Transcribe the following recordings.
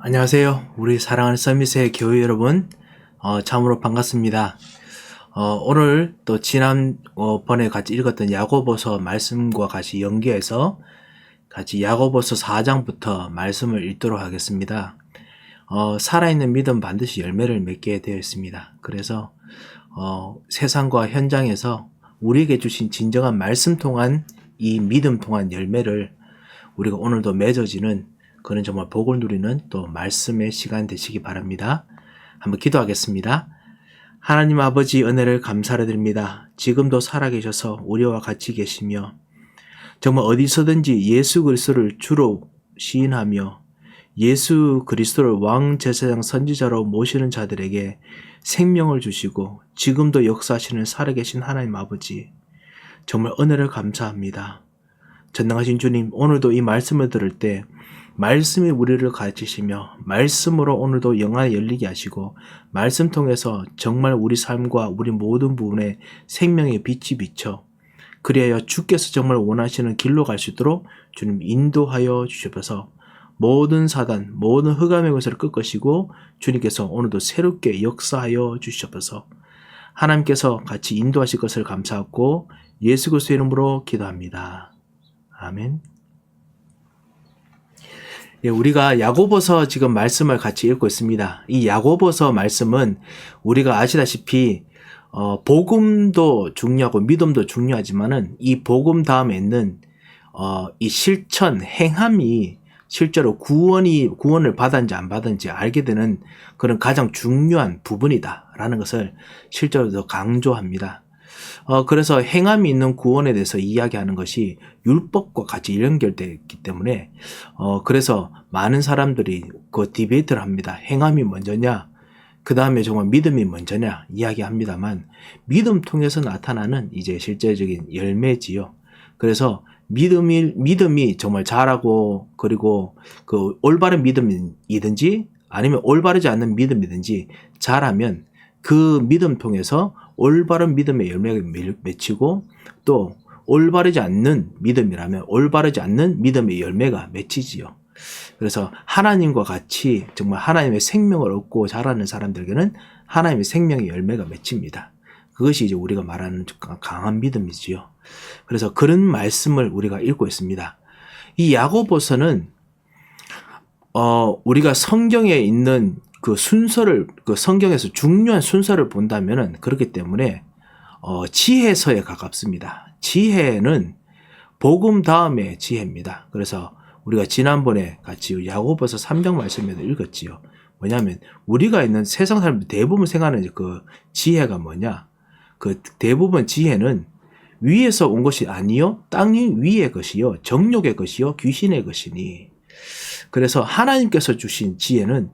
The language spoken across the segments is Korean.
안녕하세요. 우리 사랑하는 서밋의 교회 여러분, 참으로 반갑습니다. 오늘 또 번에 같이 읽었던 야고보서 말씀과 같이 연계해서 같이 야고보서 4장부터 말씀을 읽도록 하겠습니다. 살아있는 믿음 반드시 열매를 맺게 되어 있습니다. 그래서 세상과 현장에서 우리에게 주신 진정한 말씀 통한 이 믿음 통한 열매를 우리가 오늘도 맺어지는 그는 정말 복을 누리는 또 말씀의 시간 되시기 바랍니다. 한번 기도하겠습니다. 하나님 아버지 은혜를 감사를 드립니다. 지금도 살아계셔서 우리와 같이 계시며 정말 어디서든지 예수 그리스도를 주로 시인하며 예수 그리스도를 왕 제사장 선지자로 모시는 자들에게 생명을 주시고 지금도 역사하시는 살아계신 하나님 아버지, 정말 은혜를 감사합니다. 전능하신 주님, 오늘도 이 말씀을 들을 때 말씀이 우리를 가르치시며 말씀으로 오늘도 영안이 열리게 하시고 말씀 통해서 정말 우리 삶과 우리 모든 부분에 생명의 빛이 비쳐 그리하여 주께서 정말 원하시는 길로 갈 수 있도록 주님 인도하여 주셔서 모든 사단, 모든 흑암의 것을 꺾으시고 주님께서 오늘도 새롭게 역사하여 주셔서 하나님께서 같이 인도하실 것을 감사하고 예수 그리스도의 이름으로 기도합니다. 아멘. 예, 우리가 야고보서 지금 말씀을 같이 읽고 있습니다. 이 야고보서 말씀은 우리가 아시다시피 복음도 중요하고 믿음도 중요하지만은 이 복음 다음에 있는 이 실천, 행함이 실제로 구원을 받았는지 안 받았는지 알게 되는 그런 가장 중요한 부분이다라는 것을 실제로 더 강조합니다. 그래서 행함이 있는 구원에 대해서 이야기하는 것이 율법과 같이 연결되어 있기 때문에, 그래서 많은 사람들이 그 디베이트를 합니다. 행함이 먼저냐, 그 다음에 정말 믿음이 먼저냐 이야기합니다만, 믿음 통해서 나타나는 이제 실제적인 열매지요. 그래서 믿음이 정말 잘하고, 그리고 그 올바른 믿음이든지 아니면 올바르지 않는 믿음이든지 잘하면 그 믿음 통해서 올바른 믿음의 열매가 맺히고, 또 올바르지 않는 믿음이라면 올바르지 않는 믿음의 열매가 맺히지요. 그래서 하나님과 같이 정말 하나님의 생명을 얻고 자라는 사람들에게는 하나님의 생명의 열매가 맺힙니다. 그것이 이제 우리가 말하는 강한 믿음이지요. 그래서 그런 말씀을 우리가 읽고 있습니다. 이 야고보서는 우리가 성경에 있는 그 순서를, 그 성경에서 중요한 순서를 본다면은 그렇기 때문에 지혜서에 가깝습니다. 지혜는 복음 다음에 지혜입니다. 그래서 우리가 지난번에 같이 야고보서 3장 말씀에도 읽었지요. 뭐냐면 우리가 있는 세상 사람들 대부분 생각하는 그 지혜가 뭐냐? 그 대부분 지혜는 위에서 온 것이 아니요 땅 위의 것이요 정욕의 것이요 귀신의 것이니, 그래서 하나님께서 주신 지혜는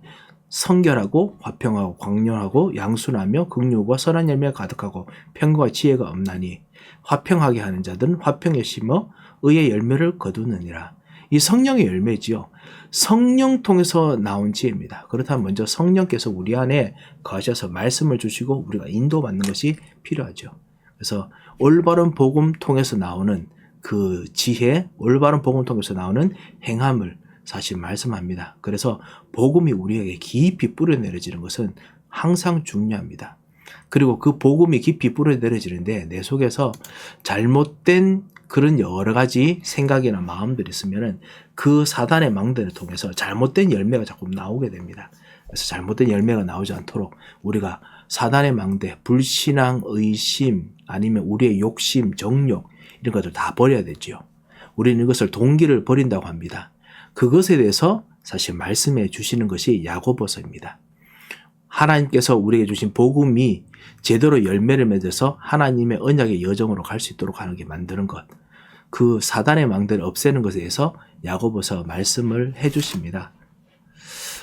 성결하고 화평하고 광명하고 양순하며 긍휼과 선한 열매가 가득하고 평강과 지혜가 없나니 화평하게 하는 자들은 화평에 심어 의의 열매를 거두느니라. 이 성령의 열매지요. 성령 통해서 나온 지혜입니다. 그렇다면 먼저 성령께서 우리 안에 거하셔서 말씀을 주시고 우리가 인도받는 것이 필요하죠. 그래서 올바른 복음 통해서 나오는 그 지혜, 올바른 복음 통해서 나오는 행함을 사실 말씀합니다. 그래서 복음이 우리에게 깊이 뿌려내려지는 것은 항상 중요합니다. 그리고 그 복음이 깊이 뿌려내려지는데 내 속에서 잘못된 그런 여러 가지 생각이나 마음들이 있으면은 그 사단의 망대를 통해서 잘못된 열매가 자꾸 나오게 됩니다. 그래서 잘못된 열매가 나오지 않도록 우리가 사단의 망대, 불신앙, 의심, 아니면 우리의 욕심, 정욕 이런 것들 다 버려야 되지요. 우리는 이것을 동기를 버린다고 합니다. 그것에 대해서 사실 말씀해 주시는 것이 야고보서입니다. 하나님께서 우리에게 주신 복음이 제대로 열매를 맺어서 하나님의 언약의 여정으로 갈 수 있도록 하는 게 만드는 것, 그 사단의 망대를 없애는 것에 대해서 야고보서 말씀을 해 주십니다.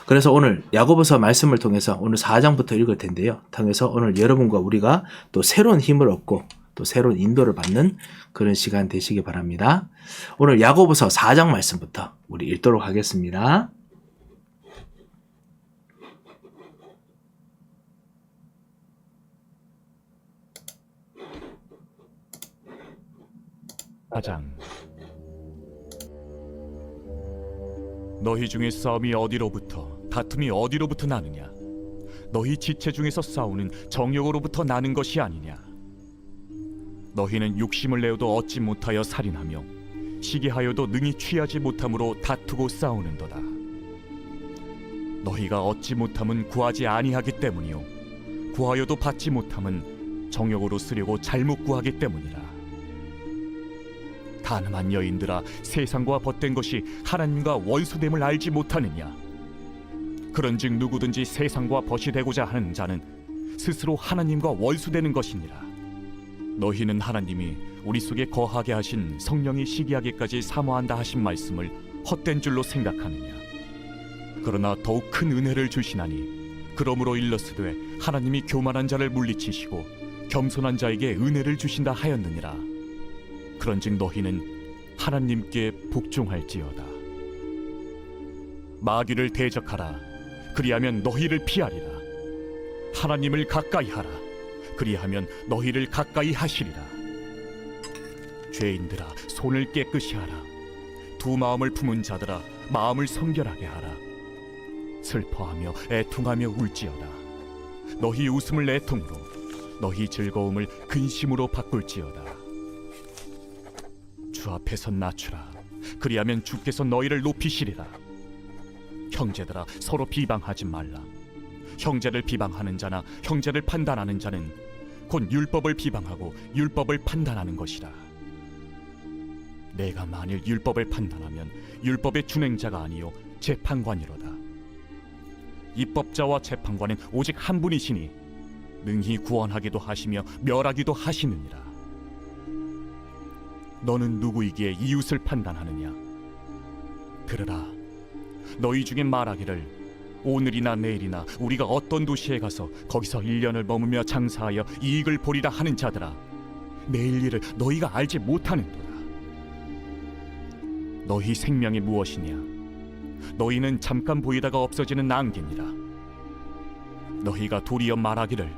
그래서 오늘 야고보서 말씀을 통해서 오늘 4장부터 읽을 텐데요. 통해서 오늘 여러분과 우리가 또 새로운 힘을 얻고 또 새로운 인도를 받는 그런 시간 되시기 바랍니다. 오늘 야고보서 4장 말씀부터 우리 읽도록 하겠습니다. 사장. 너희 중에 싸움이 어디로부터 다툼이 어디로부터 나느냐? 너희 지체 중에서 싸우는 정욕으로부터 나는 것이 아니냐? 너희는 욕심을 내어도 얻지 못하여 살인하며 시기하여도 능히 취하지 못함으로 다투고 싸우는도다. 너희가 얻지 못함은 구하지 아니하기 때문이요 구하여도 받지 못함은 정욕으로 쓰려고 잘못 구하기 때문이라. 가늠한 여인들아, 세상과 벗된 것이 하나님과 원수됨을 알지 못하느냐? 그런즉 누구든지 세상과 벗이 되고자 하는 자는 스스로 하나님과 원수되는 것이니라. 너희는 하나님이 우리 속에 거하게 하신 성령이 시기하기까지 사모한다 하신 말씀을 헛된 줄로 생각하느냐? 그러나 더욱 큰 은혜를 주시나니 그러므로 일렀으되 하나님이 교만한 자를 물리치시고 겸손한 자에게 은혜를 주신다 하였느니라. 그런즉 너희는 하나님께 복종할지어다. 마귀를 대적하라. 그리하면 너희를 피하리라. 하나님을 가까이 하라. 그리하면 너희를 가까이 하시리라. 죄인들아, 손을 깨끗이 하라. 두 마음을 품은 자들아, 마음을 성결하게 하라. 슬퍼하며 애통하며 울지어다. 너희 웃음을 애통으로, 너희 즐거움을 근심으로 바꿀지어다. 주 앞에서 낮추라. 그리하면 주께서 너희를 높이시리라. 형제들아, 서로 비방하지 말라. 형제를 비방하는 자나 형제를 판단하는 자는 곧 율법을 비방하고 율법을 판단하는 것이라. 내가 만일 율법을 판단하면 율법의 준행자가 아니요 재판관이로다. 입법자와 재판관은 오직 한 분이시니 능히 구원하기도 하시며 멸하기도 하시느니라. 너는 누구이기에 이웃을 판단하느냐? 들으라. 너희 중에 말하기를 오늘이나 내일이나 우리가 어떤 도시에 가서 거기서 1년을 머무며 장사하여 이익을 보리라 하는 자들아, 내일 일을 너희가 알지 못하는도다. 너희 생명이 무엇이냐? 너희는 잠깐 보이다가 없어지는 안개니라. 너희가 도리어 말하기를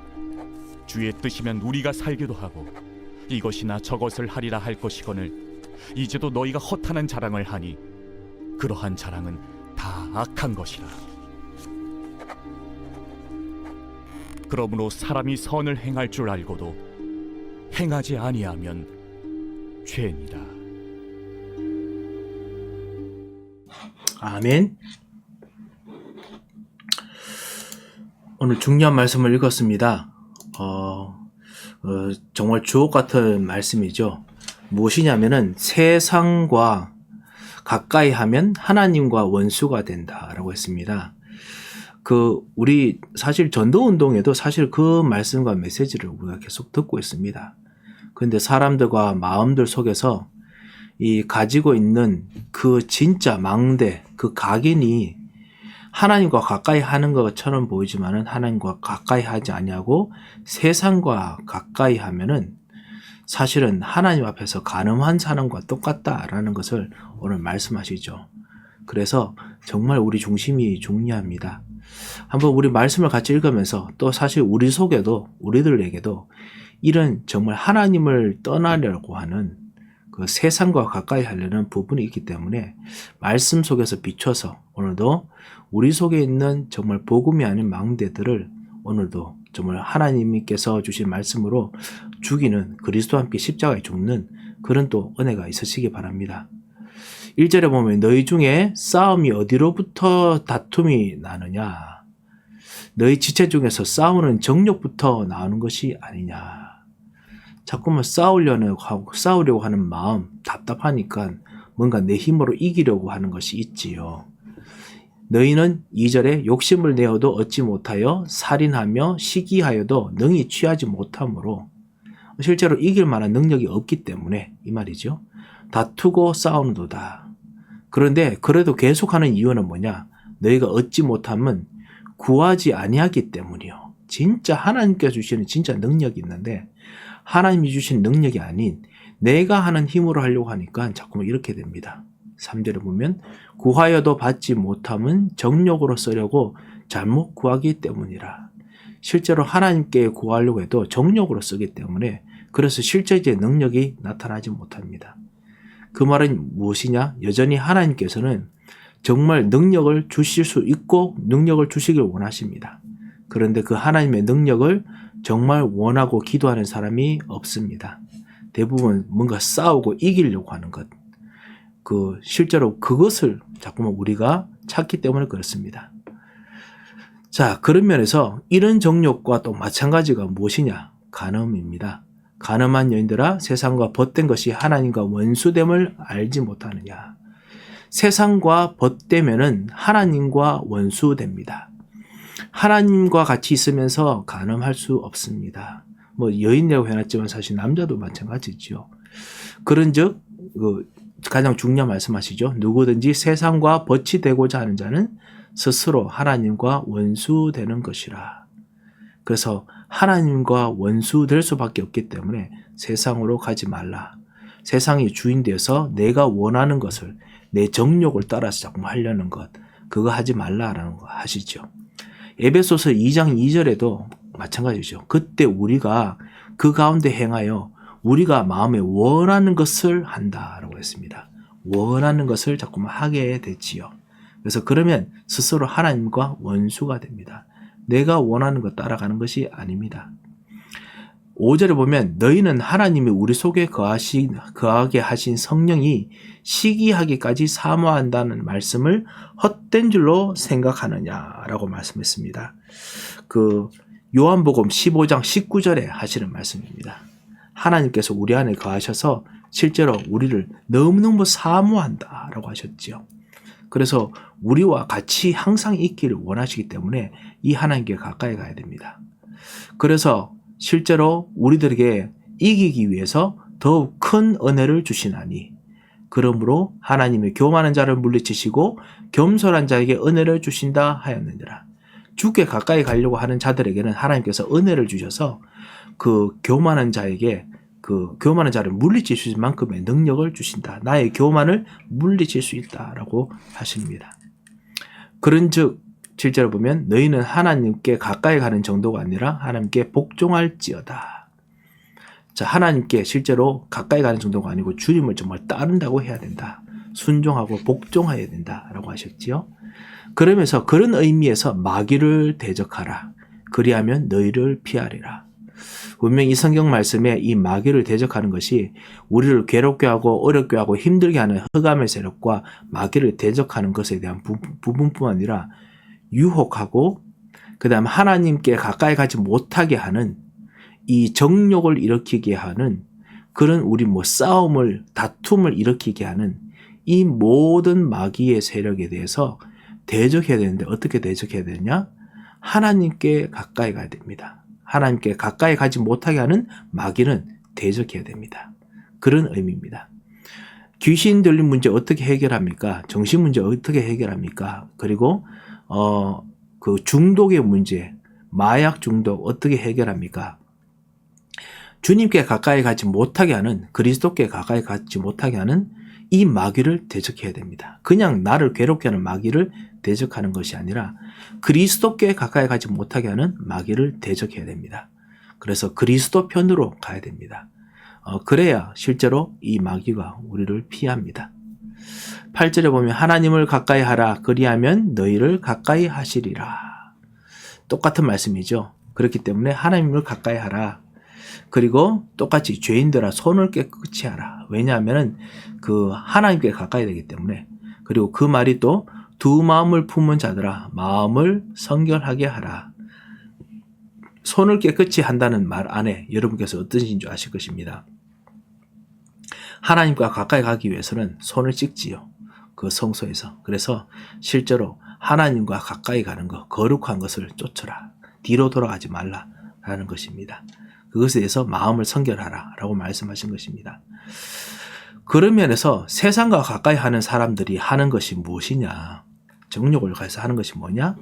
주의 뜻이면 우리가 살기도 하고 이것이나 저것을 하리라 할 것이거늘 이제도 너희가 허탄한 자랑을 하니 그러한 자랑은 다 악한 것이라. 그러므로 사람이 선을 행할 줄 알고도 행하지 아니하면 죄니라. 아멘. 오늘 중요한 말씀을 읽었습니다. 정말 주옥 같은 말씀이죠. 무엇이냐면은 세상과 가까이 하면 하나님과 원수가 된다라고 했습니다. 우리 사실 전도 운동에도 사실 그 말씀과 메시지를 우리가 계속 듣고 있습니다. 그런데 사람들과 마음들 속에서 이 가지고 있는 그 진짜 망대, 그 각인이 하나님과 가까이 하는 것처럼 보이지만은 하나님과 가까이 하지 아니하고 세상과 가까이 하면은 사실은 하나님 앞에서 간음한 사람과 똑같다라는 것을 오늘 말씀하시죠. 그래서 정말 우리 중심이 중요합니다. 한번 우리 말씀을 같이 읽으면서 또 사실 우리 속에도 우리들에게도 이런 정말 하나님을 떠나려고 하는 그 세상과 가까이 하려는 부분이 있기 때문에 말씀 속에서 비춰서 오늘도 우리 속에 있는 정말 복음이 아닌 망대들을 오늘도 정말 하나님께서 주신 말씀으로 죽이는, 그리스도와 함께 십자가에 죽는 그런 또 은혜가 있으시기 바랍니다. 1절에 보면 너희 중에 싸움이 어디로부터 다툼이 나느냐? 너희 지체 중에서 싸우는 정욕부터 나오는 것이 아니냐? 자꾸만 싸우려고 하는 마음, 답답하니까 뭔가 내 힘으로 이기려고 하는 것이 있지요. 너희는 2절에 욕심을 내어도 얻지 못하여 살인하며 시기하여도 능히 취하지 못하므로, 실제로 이길 만한 능력이 없기 때문에 이 말이죠. 다투고 싸우는도다. 그런데 그래도 계속하는 이유는 뭐냐? 너희가 얻지 못함은 구하지 아니하기 때문이요. 진짜 하나님께서 주시는 진짜 능력이 있는데 하나님이 주신 능력이 아닌 내가 하는 힘으로 하려고 하니까 자꾸만 이렇게 됩니다. 3절에 보면 구하여도 받지 못함은 정욕으로 쓰려고 잘못 구하기 때문이라. 실제로 하나님께 구하려고 해도 정욕으로 쓰기 때문에 그래서 실제의 능력이 나타나지 못합니다. 그 말은 무엇이냐? 여전히 하나님께서는 정말 능력을 주실 수 있고 능력을 주시길 원하십니다. 그런데 그 하나님의 능력을 정말 원하고 기도하는 사람이 없습니다. 대부분 뭔가 싸우고 이기려고 하는 것. 실제로 그것을 자꾸만 우리가 찾기 때문에 그렇습니다. 자, 그런 면에서 이런 정욕과 또 마찬가지가 무엇이냐? 간음입니다. 간음한 여인들아, 세상과 벗된 것이 하나님과 원수됨을 알지 못하느냐? 세상과 벗되면은 하나님과 원수됩니다. 하나님과 같이 있으면서 간음할 수 없습니다. 여인이라고 해놨지만 사실 남자도 마찬가지죠. 그런즉 가장 중요한 말씀하시죠. 누구든지 세상과 벗이 되고자 하는 자는 스스로 하나님과 원수되는 것이라. 그래서 하나님과 원수될 수밖에 없기 때문에 세상으로 가지 말라. 세상이 주인 되어서 내가 원하는 것을 내 정욕을 따라서 자꾸 하려는 것, 그거 하지 말라라는 거 하시죠. 에베소서 2장 2절에도 마찬가지죠. 그때 우리가 그 가운데 행하여 우리가 마음에 원하는 것을 한다라고 했습니다. 원하는 것을 자꾸만 하게 되지요. 그래서 그러면 스스로 하나님과 원수가 됩니다. 내가 원하는 것 따라가는 것이 아닙니다. 5절에 보면 너희는 하나님이 우리 속에 거하게 하신 성령이 시기하기까지 사모한다는 말씀을 헛된 줄로 생각하느냐라고 말씀했습니다. 요한복음 15장 19절에 하시는 말씀입니다. 하나님께서 우리 안에 거하셔서 실제로 우리를 너무너무 사모한다라고 하셨지요. 그래서 우리와 같이 항상 있기를 원하시기 때문에 이 하나님께 가까이 가야 됩니다. 그래서 실제로 우리들에게 이기기 위해서 더욱 큰 은혜를 주시나니 그러므로 하나님의 교만한 자를 물리치시고 겸손한 자에게 은혜를 주신다 하였느니라. 주께 가까이 가려고 하는 자들에게는 하나님께서 은혜를 주셔서 그 교만한 자에게 교만한 자를 물리칠 만큼의 능력을 주신다. 나의 교만을 물리칠 수 있다라고 하십니다. 그런즉 실제로 보면 너희는 하나님께 가까이 가는 정도가 아니라 하나님께 복종할지어다. 자, 하나님께 실제로 가까이 가는 정도가 아니고 주님을 정말 따른다고 해야 된다. 순종하고 복종해야 된다라고 하셨지요. 그러면서 그런 의미에서 마귀를 대적하라. 그리하면 너희를 피하리라. 분명히 이 성경 말씀에 이 마귀를 대적하는 것이 우리를 괴롭게 하고 어렵게 하고 힘들게 하는 흑암의 세력과 마귀를 대적하는 것에 대한 부분뿐만 아니라 유혹하고 그 다음 하나님께 가까이 가지 못하게 하는 이 정욕을 일으키게 하는 그런 우리 싸움을 다툼을 일으키게 하는 이 모든 마귀의 세력에 대해서 대적해야 되는데 어떻게 대적해야 되냐? 하나님께 가까이 가야 됩니다. 하나님께 가까이 가지 못하게 하는 마귀는 대적해야 됩니다. 그런 의미입니다. 귀신 들린 문제 어떻게 해결합니까? 정신 문제 어떻게 해결합니까? 그리고 중독의 문제, 마약 중독 어떻게 해결합니까? 주님께 가까이 가지 못하게 하는, 그리스도께 가까이 가지 못하게 하는 이 마귀를 대적해야 됩니다. 그냥 나를 괴롭게 하는 마귀를 대적하는 것이 아니라 그리스도께 가까이 가지 못하게 하는 마귀를 대적해야 됩니다. 그래서 그리스도 편으로 가야 됩니다. 그래야 실제로 이 마귀가 우리를 피합니다. 8절에 보면 하나님을 가까이 하라. 그리하면 너희를 가까이 하시리라. 똑같은 말씀이죠. 그렇기 때문에 하나님을 가까이 하라. 그리고 똑같이 죄인들아 손을 깨끗이 하라. 왜냐하면 하나님께 가까이 되기 때문에. 그리고 그 말이 또 두 마음을 품은 자들아 마음을 성결하게 하라. 손을 깨끗이 한다는 말 안에 여러분께서 어떤 뜻인 줄 아실 것입니다. 하나님과 가까이 가기 위해서는 손을 씻지요. 그 성소에서. 그래서 실제로 하나님과 가까이 가는 것, 거룩한 것을 쫓으라. 뒤로 돌아가지 말라라는 것입니다. 그것에 대해서 마음을 성결하라 라고 말씀하신 것입니다. 그런 면에서 세상과 가까이 하는 사람들이 하는 것이 무엇이냐? 정욕을 가해서 하는 것이 뭐냐?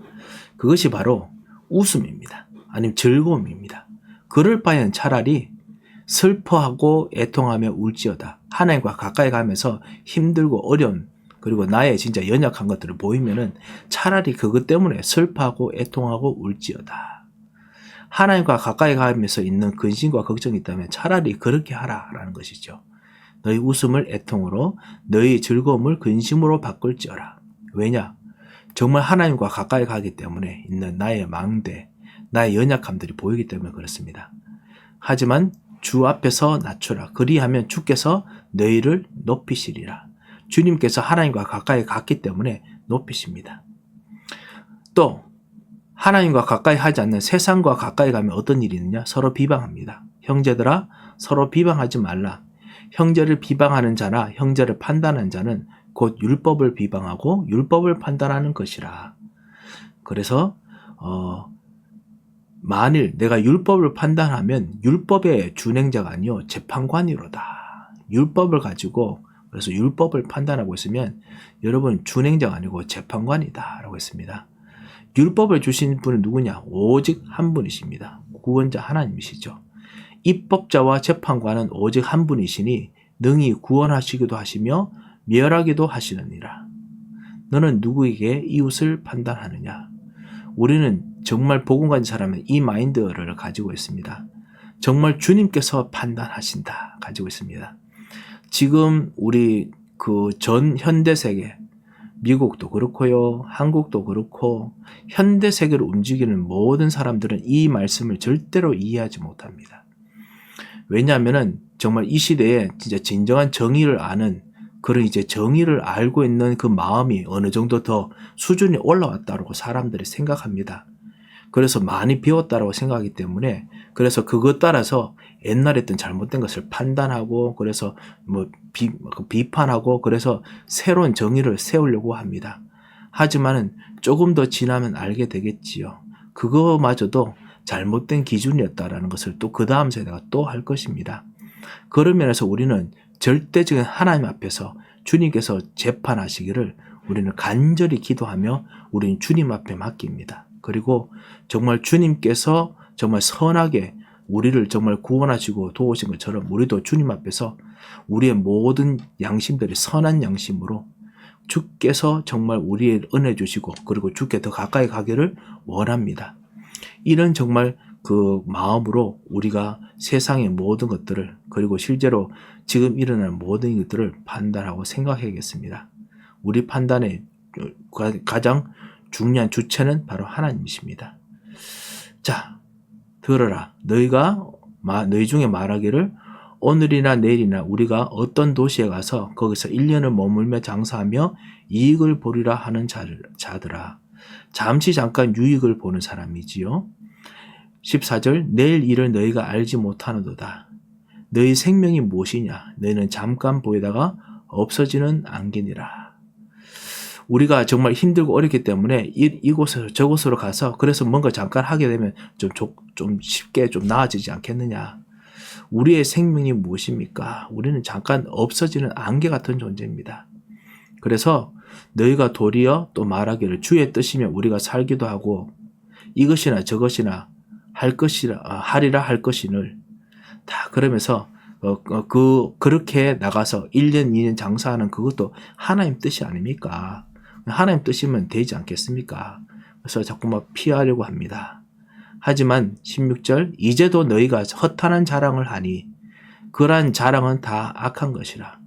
그것이 바로 웃음입니다. 아니면 즐거움입니다. 그럴 바에는 차라리 슬퍼하고 애통하며 울지어다. 하나님과 가까이 가면서 힘들고 어려운 그리고 나의 진짜 연약한 것들을 보이면은 차라리 그것 때문에 슬퍼하고 애통하고 울지어다. 하나님과 가까이 가면서 있는 근심과 걱정이 있다면 차라리 그렇게 하라라는 것이죠. 너희 웃음을 애통으로 너희 즐거움을 근심으로 바꿀지어라. 왜냐? 정말 하나님과 가까이 가기 때문에 있는 나의 망대, 나의 연약함들이 보이기 때문에 그렇습니다. 하지만 주 앞에서 낮추라. 그리하면 주께서 너희를 높이시리라. 주님께서 하나님과 가까이 갔기 때문에 높이십니다. 또 하나님과 가까이 하지 않는 세상과 가까이 가면 어떤 일이 있느냐? 서로 비방합니다. 형제들아 서로 비방하지 말라. 형제를 비방하는 자나 형제를 판단하는 자는 곧 율법을 비방하고 율법을 판단하는 것이라. 그래서 만일 내가 율법을 판단하면 율법의 준행자가 아니요 재판관이로다. 율법을 가지고 그래서 율법을 판단하고 있으면 여러분 준행자가 아니고 재판관이다 라고 했습니다. 율법을 주신 분은 누구냐? 오직 한 분이십니다. 구원자 하나님이시죠. 입법자와 재판관은 오직 한 분이시니 능히 구원하시기도 하시며 멸하기도 하시느니라. 너는 누구에게 이웃을 판단하느냐? 우리는 정말 복음 가진 사람은 이 마인드를 가지고 있습니다. 정말 주님께서 판단하신다 가지고 있습니다. 지금 우리 그 전 현대 세계, 미국도 그렇고요, 한국도 그렇고 현대 세계를 움직이는 모든 사람들은 이 말씀을 절대로 이해하지 못합니다. 왜냐하면은 정말 이 시대에 진짜 진정한 정의를 아는 그런 이제 정의를 알고 있는 그 마음이 어느 정도 더 수준이 올라왔다고 사람들이 생각합니다. 그래서 많이 배웠다고 생각하기 때문에 그래서 그것 따라서 옛날에 했던 잘못된 것을 판단하고 그래서 뭐 비판하고 그래서 새로운 정의를 세우려고 합니다. 하지만은 조금 더 지나면 알게 되겠지요. 그거마저도 잘못된 기준이었다라는 것을 또 그 다음 세대가 또 할 것입니다. 그런 면에서 우리는 절대적인 하나님 앞에서 주님께서 재판하시기를 우리는 간절히 기도하며 우리는 주님 앞에 맡깁니다. 그리고 정말 주님께서 정말 선하게 우리를 정말 구원하시고 도우신 것처럼 우리도 주님 앞에서 우리의 모든 양심들이 선한 양심으로 주께서 정말 우리의 은혜 주시고 그리고 주께 더 가까이 가기를 원합니다. 이런 정말 그 마음으로 우리가 세상의 모든 것들을 그리고 실제로 지금 일어나는 모든 것들을 판단하고 생각해야겠습니다. 우리 판단의 가장 중요한 주체는 바로 하나님이십니다. 자, 들어라. 너희 중에 말하기를 오늘이나 내일이나 우리가 어떤 도시에 가서 거기서 1년을 머물며 장사하며 이익을 보리라 하는 자들아. 잠시 잠깐 유익을 보는 사람이지요. 14절 내일 일을 너희가 알지 못하노도다. 너희 생명이 무엇이냐? 너희는 잠깐 보이다가 없어지는 안개니라. 우리가 정말 힘들고 어렵기 때문에 이곳에서 저곳으로 가서 그래서 뭔가 잠깐 하게 되면 좀 쉽게 좀 나아지지 않겠느냐. 우리의 생명이 무엇입니까? 우리는 잠깐 없어지는 안개 같은 존재입니다. 그래서 너희가 도리어 또 말하기를 주의 뜻이면 우리가 살기도 하고 이것이나 저것이나 하리라 할 것이늘 다 그러면서 그렇게 나가서 1년 2년 장사하는 그것도 하나님 뜻이 아닙니까? 하나님 뜻이면 되지 않겠습니까? 그래서 자꾸 막 피하려고 합니다. 하지만 16절 이제도 너희가 허탄한 자랑을 하니 그러한 자랑은 다 악한 것이라.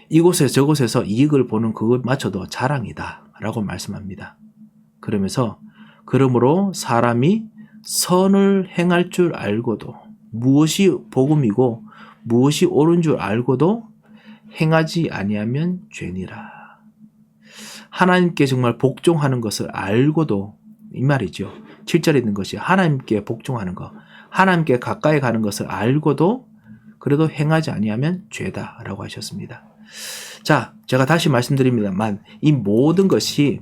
이곳에 저곳에서 이익을 보는 그것마저도 자랑이다 라고 말씀합니다. 그러면서 그러므로 사람이 선을 행할 줄 알고도 무엇이 복음이고 무엇이 옳은 줄 알고도 행하지 아니하면 죄니라. 하나님께 정말 복종하는 것을 알고도 이 말이죠. 7절에 있는 것이 하나님께 복종하는 것, 하나님께 가까이 가는 것을 알고도 그래도 행하지 아니하면 죄다라고 하셨습니다. 자, 제가 다시 말씀드립니다만 이 모든 것이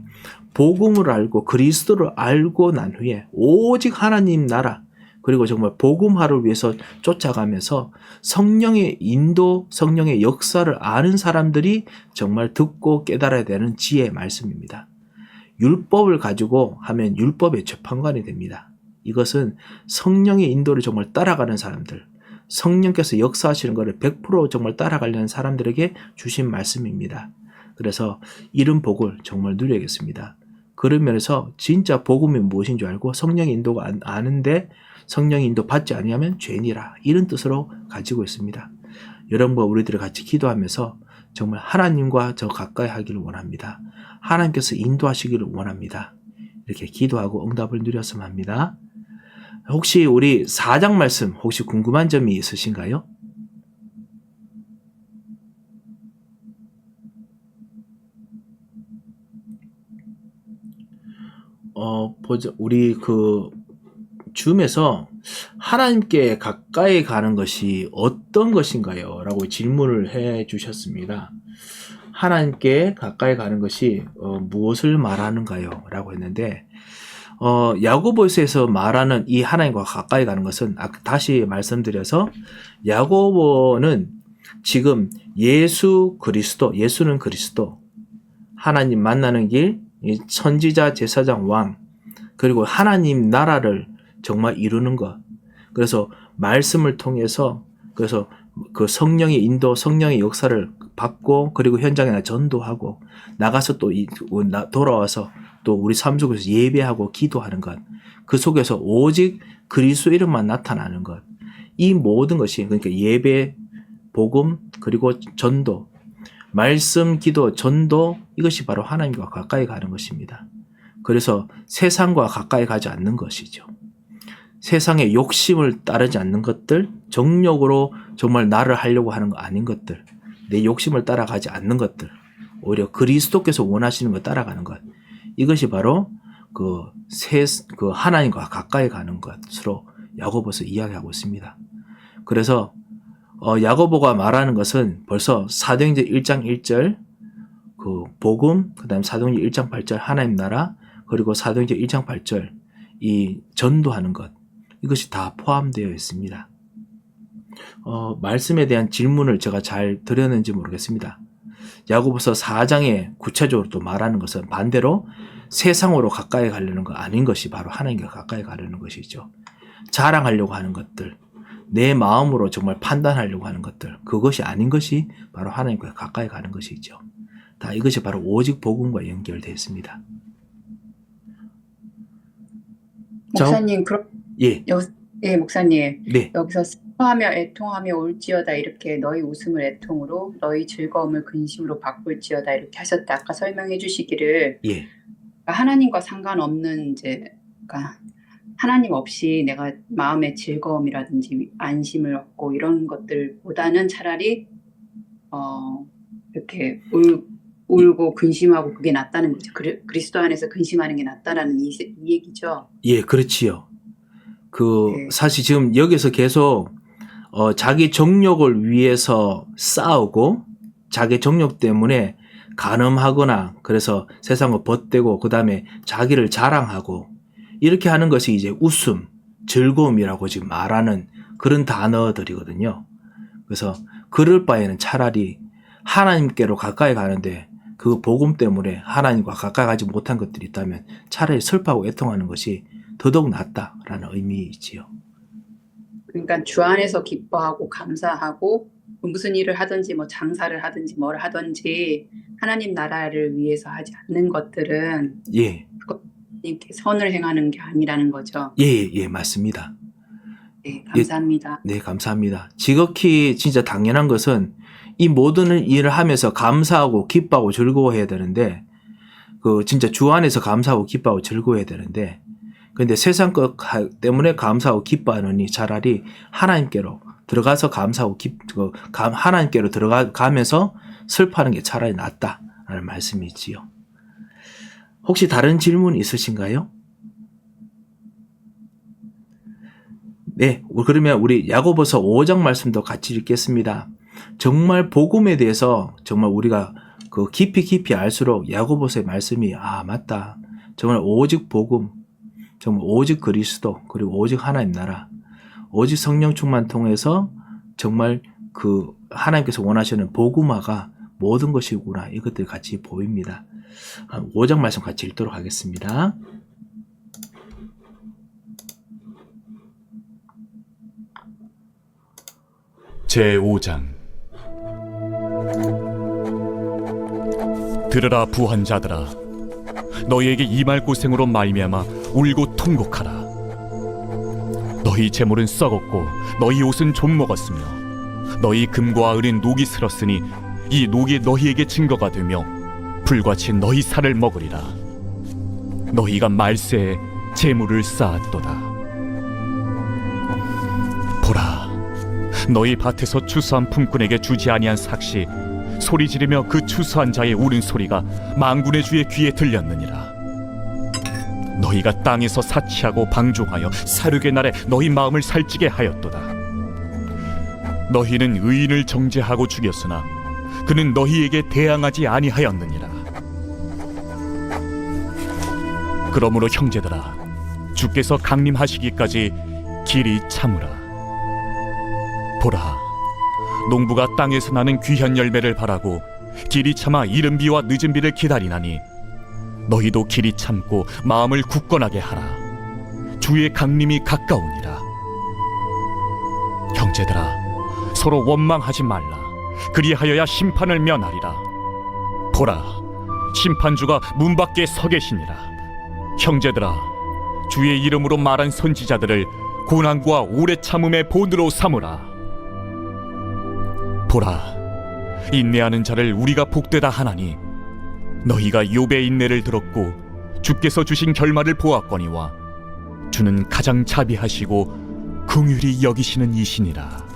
복음을 알고 그리스도를 알고 난 후에 오직 하나님 나라 그리고 정말 복음화를 위해서 쫓아가면서 성령의 인도, 성령의 역사를 아는 사람들이 정말 듣고 깨달아야 되는 지혜의 말씀입니다. 율법을 가지고 하면 율법의 재판관이 됩니다. 이것은 성령의 인도를 정말 따라가는 사람들, 성령께서 역사하시는 것을 100% 정말 따라가려는 사람들에게 주신 말씀입니다. 그래서 이런 복을 정말 누려야겠습니다. 그런 면에서 진짜 복음이 무엇인 줄 알고 성령의 인도가 아는데 성령의 인도 받지 아니하면 죄니라 이런 뜻으로 가지고 있습니다. 여러분과 우리들이 같이 기도하면서 정말 하나님과 저 가까이 하기를 원합니다. 하나님께서 인도하시기를 원합니다. 이렇게 기도하고 응답을 누렸으면 합니다. 혹시 우리 4장 말씀 혹시 궁금한 점이 있으신가요? 우리 줌에서 하나님께 가까이 가는 것이 어떤 것인가요? 라고 질문을 해 주셨습니다. 하나님께 가까이 가는 것이 무엇을 말하는가요? 라고 했는데 야고보서에서 말하는 이 하나님과 가까이 가는 것은 다시 말씀드려서 야고보는 지금 예수는 그리스도, 하나님 만나는 길, 선지자, 제사장, 왕, 그리고 하나님 나라를 정말 이루는 것. 그래서 말씀을 통해서 그래서 그 성령의 인도, 성령의 역사를 받고 그리고 현장에 전도하고 나가서 또 돌아와서 또 우리 삶 속에서 예배하고 기도하는 것. 그 속에서 오직 그리스도 이름만 나타나는 것. 이 모든 것이 그러니까 예배, 복음, 그리고 전도, 말씀, 기도, 전도 이것이 바로 하나님과 가까이 가는 것입니다. 그래서 세상과 가까이 가지 않는 것이죠. 세상의 욕심을 따르지 않는 것들, 정욕으로 정말 나를 하려고 하는 거 아닌 것들, 내 욕심을 따라가지 않는 것들, 오히려 그리스도께서 원하시는 거 따라가는 것, 이것이 바로 그 하나님과 가까이 가는 것으로 야고보서 이야기하고 있습니다. 그래서 야고보가 말하는 것은 벌써 사도행전 1장 1절 그 복음, 그다음 사도행전 1장 8절 하나님 나라, 그리고 사도행전 1장 8절 이 전도하는 것, 이것이 다 포함되어 있습니다. 말씀에 대한 질문을 제가 잘 드렸는지 모르겠습니다. 야고보서 4장에 구체적으로 또 말하는 것은 반대로 세상으로 가까이 가려는 거 아닌 것이 바로 하나님과 가까이 가려는 것이죠. 자랑하려고 하는 것들, 내 마음으로 정말 판단하려고 하는 것들, 그것이 아닌 것이 바로 하나님과 가까이 가는 것이죠. 다 이것이 바로 오직 복음과 연결되어 있습니다. 목사님, 그럼 예, 예, 목사님. 네, 여기서 슬퍼하며 애통하며 올지어다 이렇게 너희 웃음을 애통으로 너희 즐거움을 근심으로 바꿀지어다 이렇게 하셨다. 아까 설명해 주시기를 예, 하나님과 상관없는 이제 그러니까 하나님 없이 내가 마음의 즐거움이라든지 안심을 얻고 이런 것들보다는 차라리 이렇게 울고 근심하고 그게 낫다는 거죠. 그리스도 안에서 근심하는 게 낫다라는 이 얘기죠. 예, 그렇지요. 네. 사실 지금 여기서 계속 자기 정욕을 위해서 싸우고 자기 정욕 때문에 간음하거나 그래서 세상을 벗대고 그 다음에 자기를 자랑하고 이렇게 하는 것이 이제 웃음, 즐거움이라고 지금 말하는 그런 단어들이거든요. 그래서 그럴 바에는 차라리 하나님께로 가까이 가는데 그 복음 때문에 하나님과 가까이 가지 못한 것들이 있다면 차라리 슬퍼하고 애통하는 것이 더더욱 낫다라는 의미이지요. 그러니까 주 안에서 기뻐하고 감사하고 무슨 일을 하든지 뭐 장사를 하든지 뭘 하든지 하나님 나라를 위해서 하지 않는 것들은 예, 이렇게 선을 행하는 게 아니라는 거죠. 예, 맞습니다. 네, 감사합니다. 네, 감사합니다. 지극히 진짜 당연한 것은 이 모든 일을 하면서 감사하고 기뻐하고 즐거워해야 되는데 진짜 주 안에서 감사하고 기뻐하고 즐거워해야 되는데 근데 세상 것 때문에 감사하고 기뻐하느니 차라리 하나님께로 들어가서 감사하고 하나님께로 들어가면서 슬퍼하는 게 차라리 낫다라는 말씀이지요. 혹시 다른 질문 있으신가요? 네, 그러면 우리 야고보서 5장 말씀도 같이 읽겠습니다. 정말 복음에 대해서 정말 우리가 깊이 알수록 야고보서의 말씀이 맞다. 정말 오직 복음, 정말 오직 그리스도, 그리고 오직 하나님 나라, 오직 성령 충만 통해서 정말 하나님께서 원하시는 복음화가 모든 것이구나. 이것들이 같이 보입니다. 5장 말씀 같이 읽도록 하겠습니다. 제5장 들으라 부한 자들아, 너희에게 이 말 고생으로 말미암아 울고 통곡하라. 너희 재물은 썩었고 너희 옷은 좀 먹었으며 너희 금과 은은 녹이 슬었으니 이 녹이 너희에게 증거가 되며 불같이 너희 살을 먹으리라. 너희가 말세에 재물을 쌓았도다. 보라, 너희 밭에서 추수한 품꾼에게 주지 아니한 삭시 소리 지르며 그 추수한 자의 우는 소리가 만군의 주의 귀에 들렸느니라. 너희가 땅에서 사치하고 방종하여 사륙의 날에 너희 마음을 살찌게 하였도다. 너희는 의인을 정죄하고 죽였으나 그는 너희에게 대항하지 아니하였느니라. 그러므로 형제들아, 주께서 강림하시기까지 길이 참으라. 보라, 농부가 땅에서 나는 귀한 열매를 바라고 길이 참아 이른 비와 늦은 비를 기다리나니 너희도 길이 참고 마음을 굳건하게 하라. 주의 강림이 가까우니라. 형제들아, 서로 원망하지 말라. 그리하여야 심판을 면하리라. 보라, 심판주가 문 밖에 서 계시니라. 형제들아, 주의 이름으로 말한 선지자들을 고난과 오래 참음의 본으로 삼으라. 보라, 인내하는 자를 우리가 복되다 하나니 너희가 욥의 인내를 들었고 주께서 주신 결말을 보았거니와 주는 가장 자비하시고 긍휼히 여기시는 이시니라.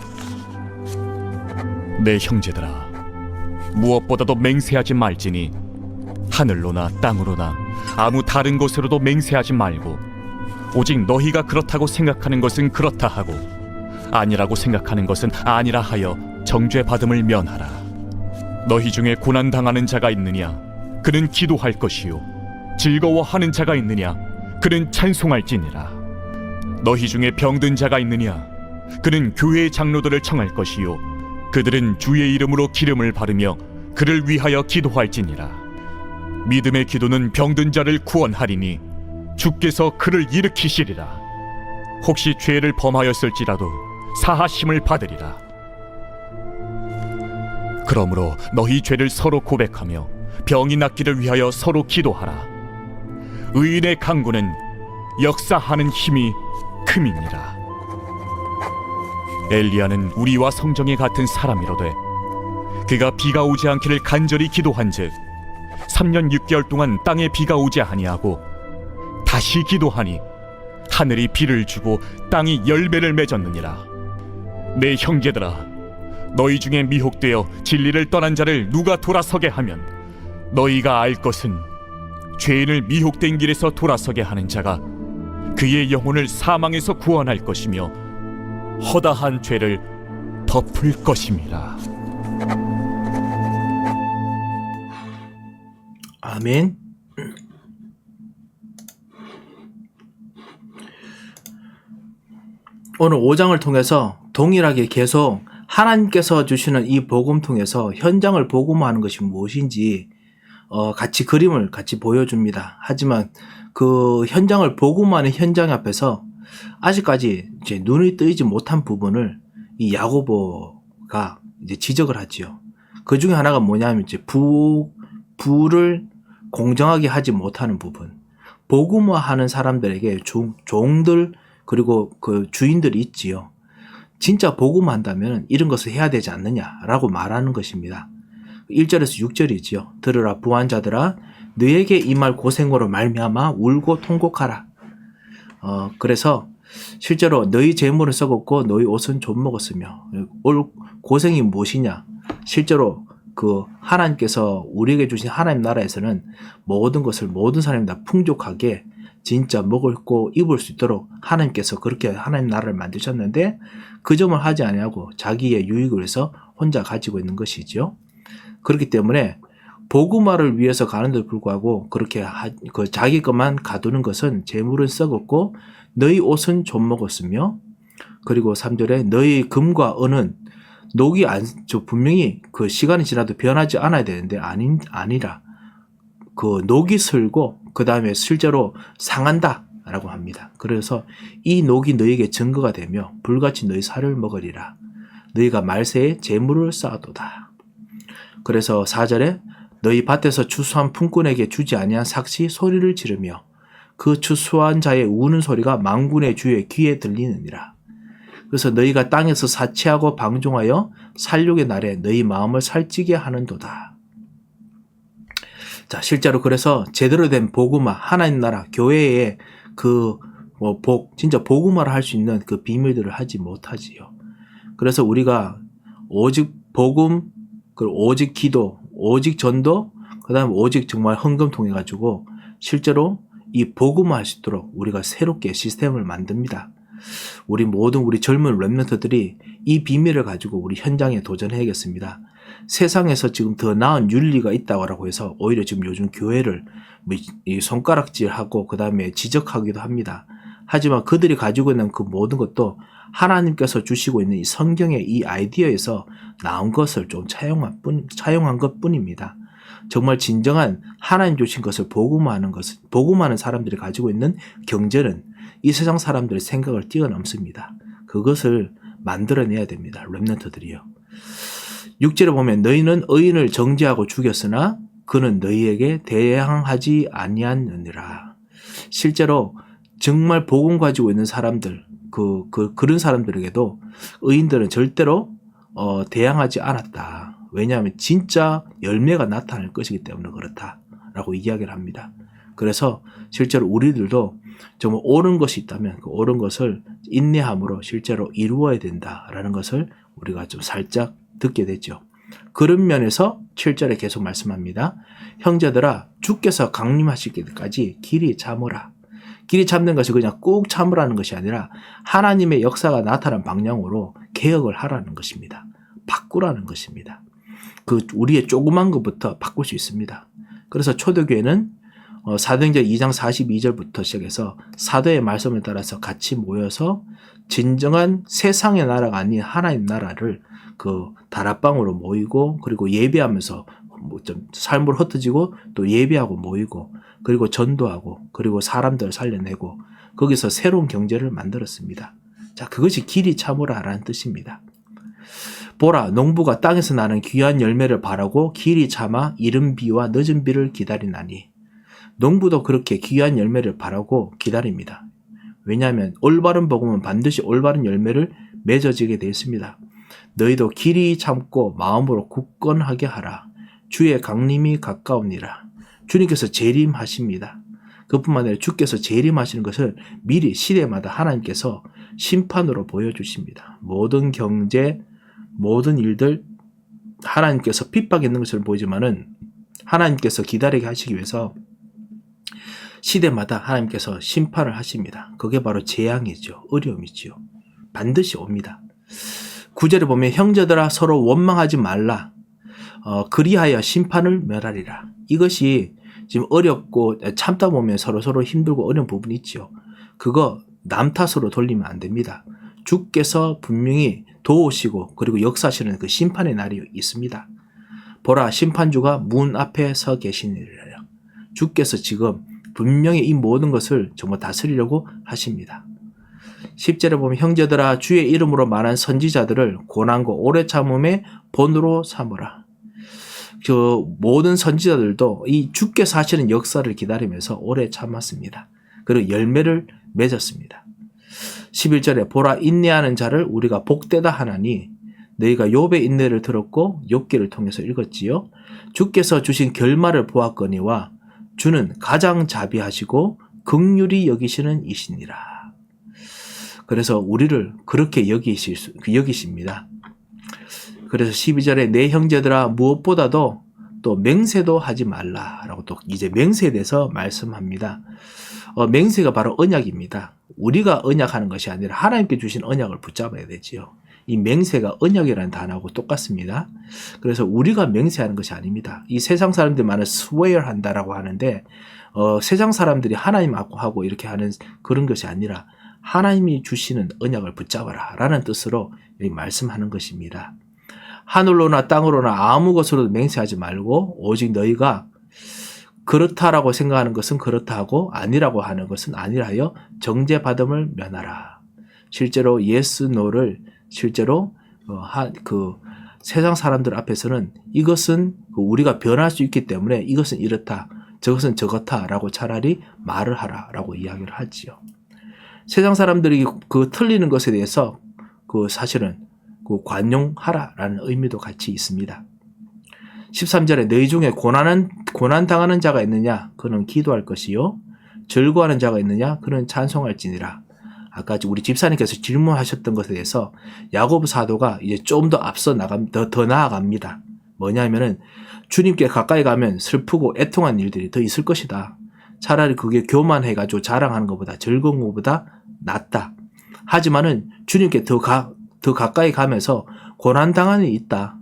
내 형제들아, 무엇보다도 맹세하지 말지니 하늘로나 땅으로나 아무 다른 곳으로도 맹세하지 말고 오직 너희가 그렇다고 생각하는 것은 그렇다 하고 아니라고 생각하는 것은 아니라 하여 정죄받음을 면하라. 너희 중에 고난당하는 자가 있느냐? 그는 기도할 것이요. 즐거워하는 자가 있느냐? 그는 찬송할지니라. 너희 중에 병든 자가 있느냐? 그는 교회의 장로들을 청할 것이요. 그들은 주의 이름으로 기름을 바르며 그를 위하여 기도할지니라. 믿음의 기도는 병든 자를 구원하리니 주께서 그를 일으키시리라. 혹시 죄를 범하였을지라도 사하심을 받으리라. 그러므로 너희 죄를 서로 고백하며 병이 낫기를 위하여 서로 기도하라. 의인의 강구는 역사하는 힘이 큼이니라. 엘리야는 우리와 성정이 같은 사람이로되 그가 비가 오지 않기를 간절히 기도한즉 3년 6개월 동안 땅에 비가 오지 아니하고 다시 기도하니 하늘이 비를 주고 땅이 열매를 맺었느니라. 내 형제들아, 너희 중에 미혹되어 진리를 떠난 자를 누가 돌아서게 하면 너희가 알 것은 죄인을 미혹된 길에서 돌아서게 하는 자가 그의 영혼을 사망에서 구원할 것이며 허다한 죄를 덮을 것임이라. 아멘. 오늘 5장을 통해서 동일하게 계속 하나님께서 주시는 이 복음 통해서 현장을 복음화하는 것이 무엇인지 같이 그림을 같이 보여줍니다. 하지만 그 현장을 복음화하는 현장 앞에서 아직까지 이제 눈이 뜨이지 못한 부분을 이 야고보가 이제 지적을 하지요. 그 중에 하나가 뭐냐면 이제 부를 공정하게 하지 못하는 부분. 복음화하는 사람들에게 종들 그리고 그 주인들이 있지요. 진짜 복음한다면 이런 것을 해야 되지 않느냐라고 말하는 것입니다. 1절에서 6절이지요. 들으라 부한 자들아, 너에게 임할 고생으로 말미암아 울고 통곡하라. 그래서 실제로 너희 재물은 썩었고 너희 옷은 좀 먹었으며 올 고생이 무엇이냐? 실제로 그 하나님께서 우리에게 주신 하나님 나라에서는 모든 것을 모든 사람이 다 풍족하게 진짜 먹고 입을 수 있도록 하나님께서 그렇게 하나님 나라를 만드셨는데 그 점을 하지 아니하고 자기의 유익을 위해서 혼자 가지고 있는 것이죠. 그렇기 때문에 복음화를 위해서 가는데도 불구하고 그렇게 그 자기 것만 가두는 것은 재물은 썩었고 너희 옷은 좀 먹었으며, 그리고 3절에 너희 금과 은은 녹이 분명히 그 시간이 지나도 변하지 않아야 되는데 아니라 그 녹이 슬고 그 다음에 실제로 상한다 라고 합니다. 그래서 이 녹이 너희에게 증거가 되며 불같이 너희 살을 먹으리라. 너희가 말세에 재물을 쌓아도다. 그래서 4절에 너희 밭에서 추수한 품꾼에게 주지 아니한 삭시 소리를 지르며 그 추수한 자의 우는 소리가 만군의 주의 귀에 들리느니라. 그래서 너희가 땅에서 사치하고 방종하여 살육의 날에 너희 마음을 살찌게 하는도다. 자, 실제로 그래서 제대로 된 복음화, 하나님 나라, 교회의 진짜 복음화를 할 수 있는 그 비밀들을 하지 못하지요. 그래서 우리가 오직 복음, 그리고 오직 기도, 오직 전도, 그 다음에 오직 정말 헌금 통해 가지고 실제로 이 복음화 할 수 있도록 우리가 새롭게 시스템을 만듭니다. 우리 젊은 렘넌트들이 이 비밀을 가지고 우리 현장에 도전해야겠습니다. 세상에서 지금 더 나은 윤리가 있다고 해서 오히려 지금 요즘 교회를 손가락질하고 그 다음에 지적하기도 합니다. 하지만 그들이 가지고 있는 그 모든 것도 하나님께서 주시고 있는 이 성경의 이 아이디어에서 나온 것을 좀 차용한 것 뿐입니다. 정말 진정한 하나님 주신 것을 복음하는 사람들이 가지고 있는 경제는 이 세상 사람들의 생각을 뛰어넘습니다. 그것을 만들어내야 됩니다. 렘넌트들이요. 6절에 보면 너희는 의인을 정죄하고 죽였으나 그는 너희에게 대항하지 아니하느니라. 실제로 정말 복음 가지고 있는 사람들, 그런 사람들에게도 의인들은 절대로 대항하지 않았다. 왜냐하면 진짜 열매가 나타날 것이기 때문에 그렇다라고 이야기를 합니다. 그래서 실제로 우리들도 정말 옳은 것이 있다면 그 옳은 것을 인내함으로 실제로 이루어야 된다라는 것을 우리가 좀 살짝 듣게 되죠. 그런 면에서 7절에 계속 말씀합니다. 형제들아 주께서 강림하실 때까지 길이 참으라. 길이 참는 것이 그냥 꾹 참으라는 것이 아니라 하나님의 역사가 나타난 방향으로 개혁을 하라는 것입니다. 바꾸라는 것입니다. 우리의 조그만 것부터 바꿀 수 있습니다. 그래서 초대교회는 사도행전 2장 42절부터 시작해서 사도의 말씀을 따라서 같이 모여서 진정한 세상의 나라가 아닌 하나님 나라를 다락방으로 모이고 그리고 예배하면서 좀 삶으로 흩어지고 또 예배하고 모이고 그리고 전도하고 그리고 사람들을 살려내고 거기서 새로운 경제를 만들었습니다. 자, 그것이 길이 참으라라는 뜻입니다. 보라, 농부가 땅에서 나는 귀한 열매를 바라고 길이 참아 이른 비와 늦은 비를 기다리나니. 농부도 그렇게 귀한 열매를 바라고 기다립니다. 왜냐하면 올바른 복음은 반드시 올바른 열매를 맺어지게 되어 있습니다. 너희도 길이 참고 마음으로 굳건하게 하라. 주의 강림이 가까우니라. 주님께서 재림하십니다. 그뿐만 아니라 주께서 재림하시는 것을 미리 시대마다 하나님께서 심판으로 보여주십니다. 모든 경제, 모든 일들 하나님께서 핍박이 있는 것을 보이지만은 하나님께서 기다리게 하시기 위해서 시대마다 하나님께서 심판을 하십니다. 그게 바로 재앙이죠. 어려움이죠. 반드시 옵니다. 9절에 보면 형제들아 서로 원망하지 말라. 그리하여 심판을 멸하리라. 이것이 지금 어렵고 참다 보면 서로 힘들고 어려운 부분이 있죠. 그거 남 탓으로 돌리면 안 됩니다. 주께서 분명히 도우시고 그리고 역사하시는 그 심판의 날이 있습니다. 보라, 심판주가 문 앞에 서 계시니라. 주께서 지금 분명히 이 모든 것을 정말 다스리려고 하십니다. 10절에 보면 형제들아 주의 이름으로 말한 선지자들을 고난과 오래 참음의 본으로 삼으라. 모든 선지자들도 이 주께서 하시는 역사를 기다리면서 오래 참았습니다. 그리고 열매를 맺었습니다. 11절에 보라, 인내하는 자를 우리가 복되다 하나니 너희가 욥의 인내를 들었고 욥기를 통해서 읽었지요. 주께서 주신 결말을 보았거니와 주는 가장 자비하시고 긍휼히 여기시는 이시니라. 그래서 우리를 그렇게 여기십니다. 그래서 12절에 내 형제들아 무엇보다도 또 맹세도 하지 말라라고 또 이제 맹세에 대해서 말씀합니다. 맹세가 바로 언약입니다. 우리가 언약하는 것이 아니라 하나님께 주신 언약을 붙잡아야 되지요. 이 맹세가 언약이라는 단어하고 똑같습니다. 그래서 우리가 맹세하는 것이 아닙니다. 이 세상 사람들이 말은 swear 한다라고 하는데 세상 사람들이 하나님하고 이렇게 하는 그런 것이 아니라 하나님이 주시는 언약을 붙잡아라 라는 뜻으로 말씀하는 것입니다. 하늘로나 땅으로나 아무 것으로도 맹세하지 말고 오직 너희가 그렇다라고 생각하는 것은 그렇다 하고 아니라고 하는 것은 아니라 하여 정죄받음을 면하라. 실제로 yes, no를 실제로 세상 사람들 앞에서는 이것은 우리가 변할 수 있기 때문에 이것은 이렇다, 저것은 저렇다라고 차라리 말을 하라라고 이야기를 하지요. 세상 사람들이 틀리는 것에 대해서 그 사실은 그 관용하라라는 의미도 같이 있습니다. 13절에 너희 중에 고난 당하는 자가 있느냐? 그는 기도할 것이요. 즐거워하는 자가 있느냐? 그는 찬송할지니라. 아까 우리 집사님께서 질문하셨던 것에 대해서 야고보 사도가 이제 좀 더 앞서 더 나아갑니다. 뭐냐면은 주님께 가까이 가면 슬프고 애통한 일들이 더 있을 것이다. 차라리 그게 교만해가지고 자랑하는 것보다 즐거운 것보다 낫다. 하지만은 주님께 더 가까이 가면서 고난 당하는 일이 있다.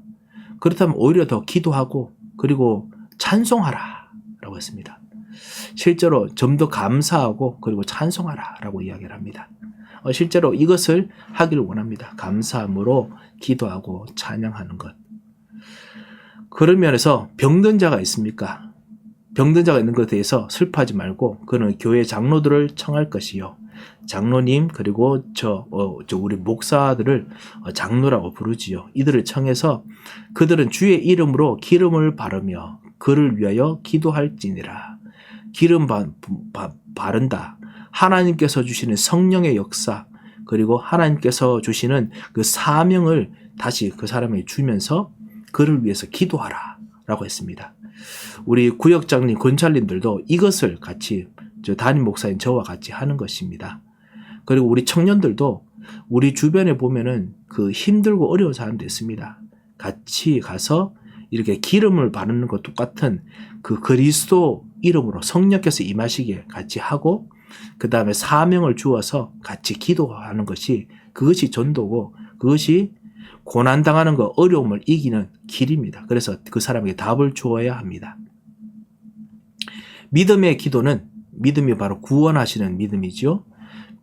그렇다면 오히려 더 기도하고 그리고 찬송하라 라고 했습니다. 실제로 좀 더 감사하고 그리고 찬송하라 라고 이야기를 합니다. 실제로 이것을 하기를 원합니다. 감사함으로 기도하고 찬양하는 것. 그런 면에서 병든 자가 있습니까? 병든 자가 있는 것에 대해서 슬퍼하지 말고 그는 교회 장로들을 청할 것이요. 장로님 그리고 우리 목사들을 장로라고 부르지요. 이들을 청해서 그들은 주의 이름으로 기름을 바르며 그를 위하여 기도할지니라. 기름 바른다. 하나님께서 주시는 성령의 역사 그리고 하나님께서 주시는 그 사명을 다시 그 사람에게 주면서 그를 위해서 기도하라 라고 했습니다. 우리 구역장님, 권찰님들도 이것을 같이 담임 목사인 저와 같이 하는 것입니다. 그리고 우리 청년들도 우리 주변에 보면은 그 힘들고 어려운 사람도 있습니다. 같이 가서 이렇게 기름을 바르는 것 똑같은 그 그리스도 이름으로 성령께서 임하시기에 같이 하고 그 다음에 사명을 주어서 같이 기도하는 것이 그것이 전도고 그것이 고난당하는 것 어려움을 이기는 길입니다. 그래서 그 사람에게 답을 주어야 합니다. 믿음의 기도는 믿음이 바로 구원하시는 믿음이죠.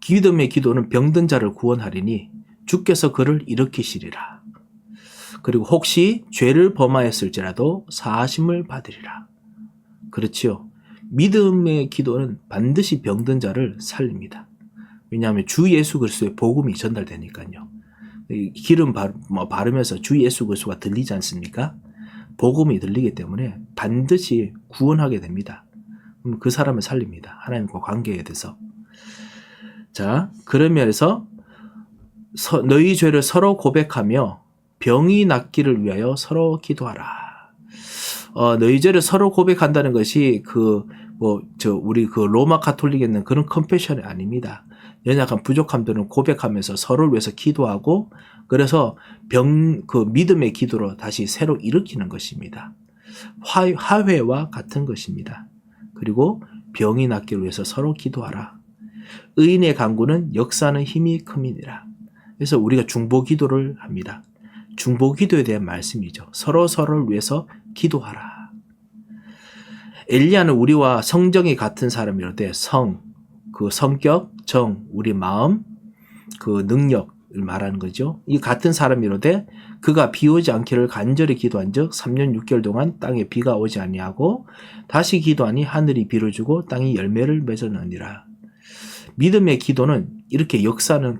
믿음의 기도는 병든 자를 구원하리니 주께서 그를 일으키시리라. 그리고 혹시 죄를 범하였을지라도 사하심을 받으리라. 그렇지요. 믿음의 기도는 반드시 병든 자를 살립니다. 왜냐하면 주 예수 그리스도의 복음이 전달되니까요. 기름 바르면서 주 예수 그리스도가 들리지 않습니까? 복음이 들리기 때문에 반드시 구원하게 됩니다. 그 사람을 살립니다. 하나님과 관계에 대해서. 자, 그런 면에서 너희 죄를 서로 고백하며 병이 낫기를 위하여 서로 기도하라. 너희 죄를 서로 고백한다는 것이 우리 로마 가톨릭에는 그런 컨페션이 아닙니다. 연약한 부족함들은 고백하면서 서로를 위해서 기도하고 그래서 믿음의 기도로 다시 새로 일으키는 것입니다. 화해와 같은 것입니다. 그리고 병이 낫기를 위해서 서로 기도하라. 의인의 간구는 역사하는 힘이 큼이니라. 그래서 우리가 중보 기도를 합니다. 중보 기도에 대한 말씀이죠. 서로를 위해서 기도하라. 엘리야는 우리와 성정이 같은 사람이로되 그 성격, 우리 마음, 그 능력을 말하는 거죠. 이 같은 사람이로되 그가 비 오지 않기를 간절히 기도한즉 3년 6개월 동안 땅에 비가 오지 아니하고 다시 기도하니 하늘이 비를 주고 땅이 열매를 맺어느니라. 믿음의 기도는 이렇게 역사는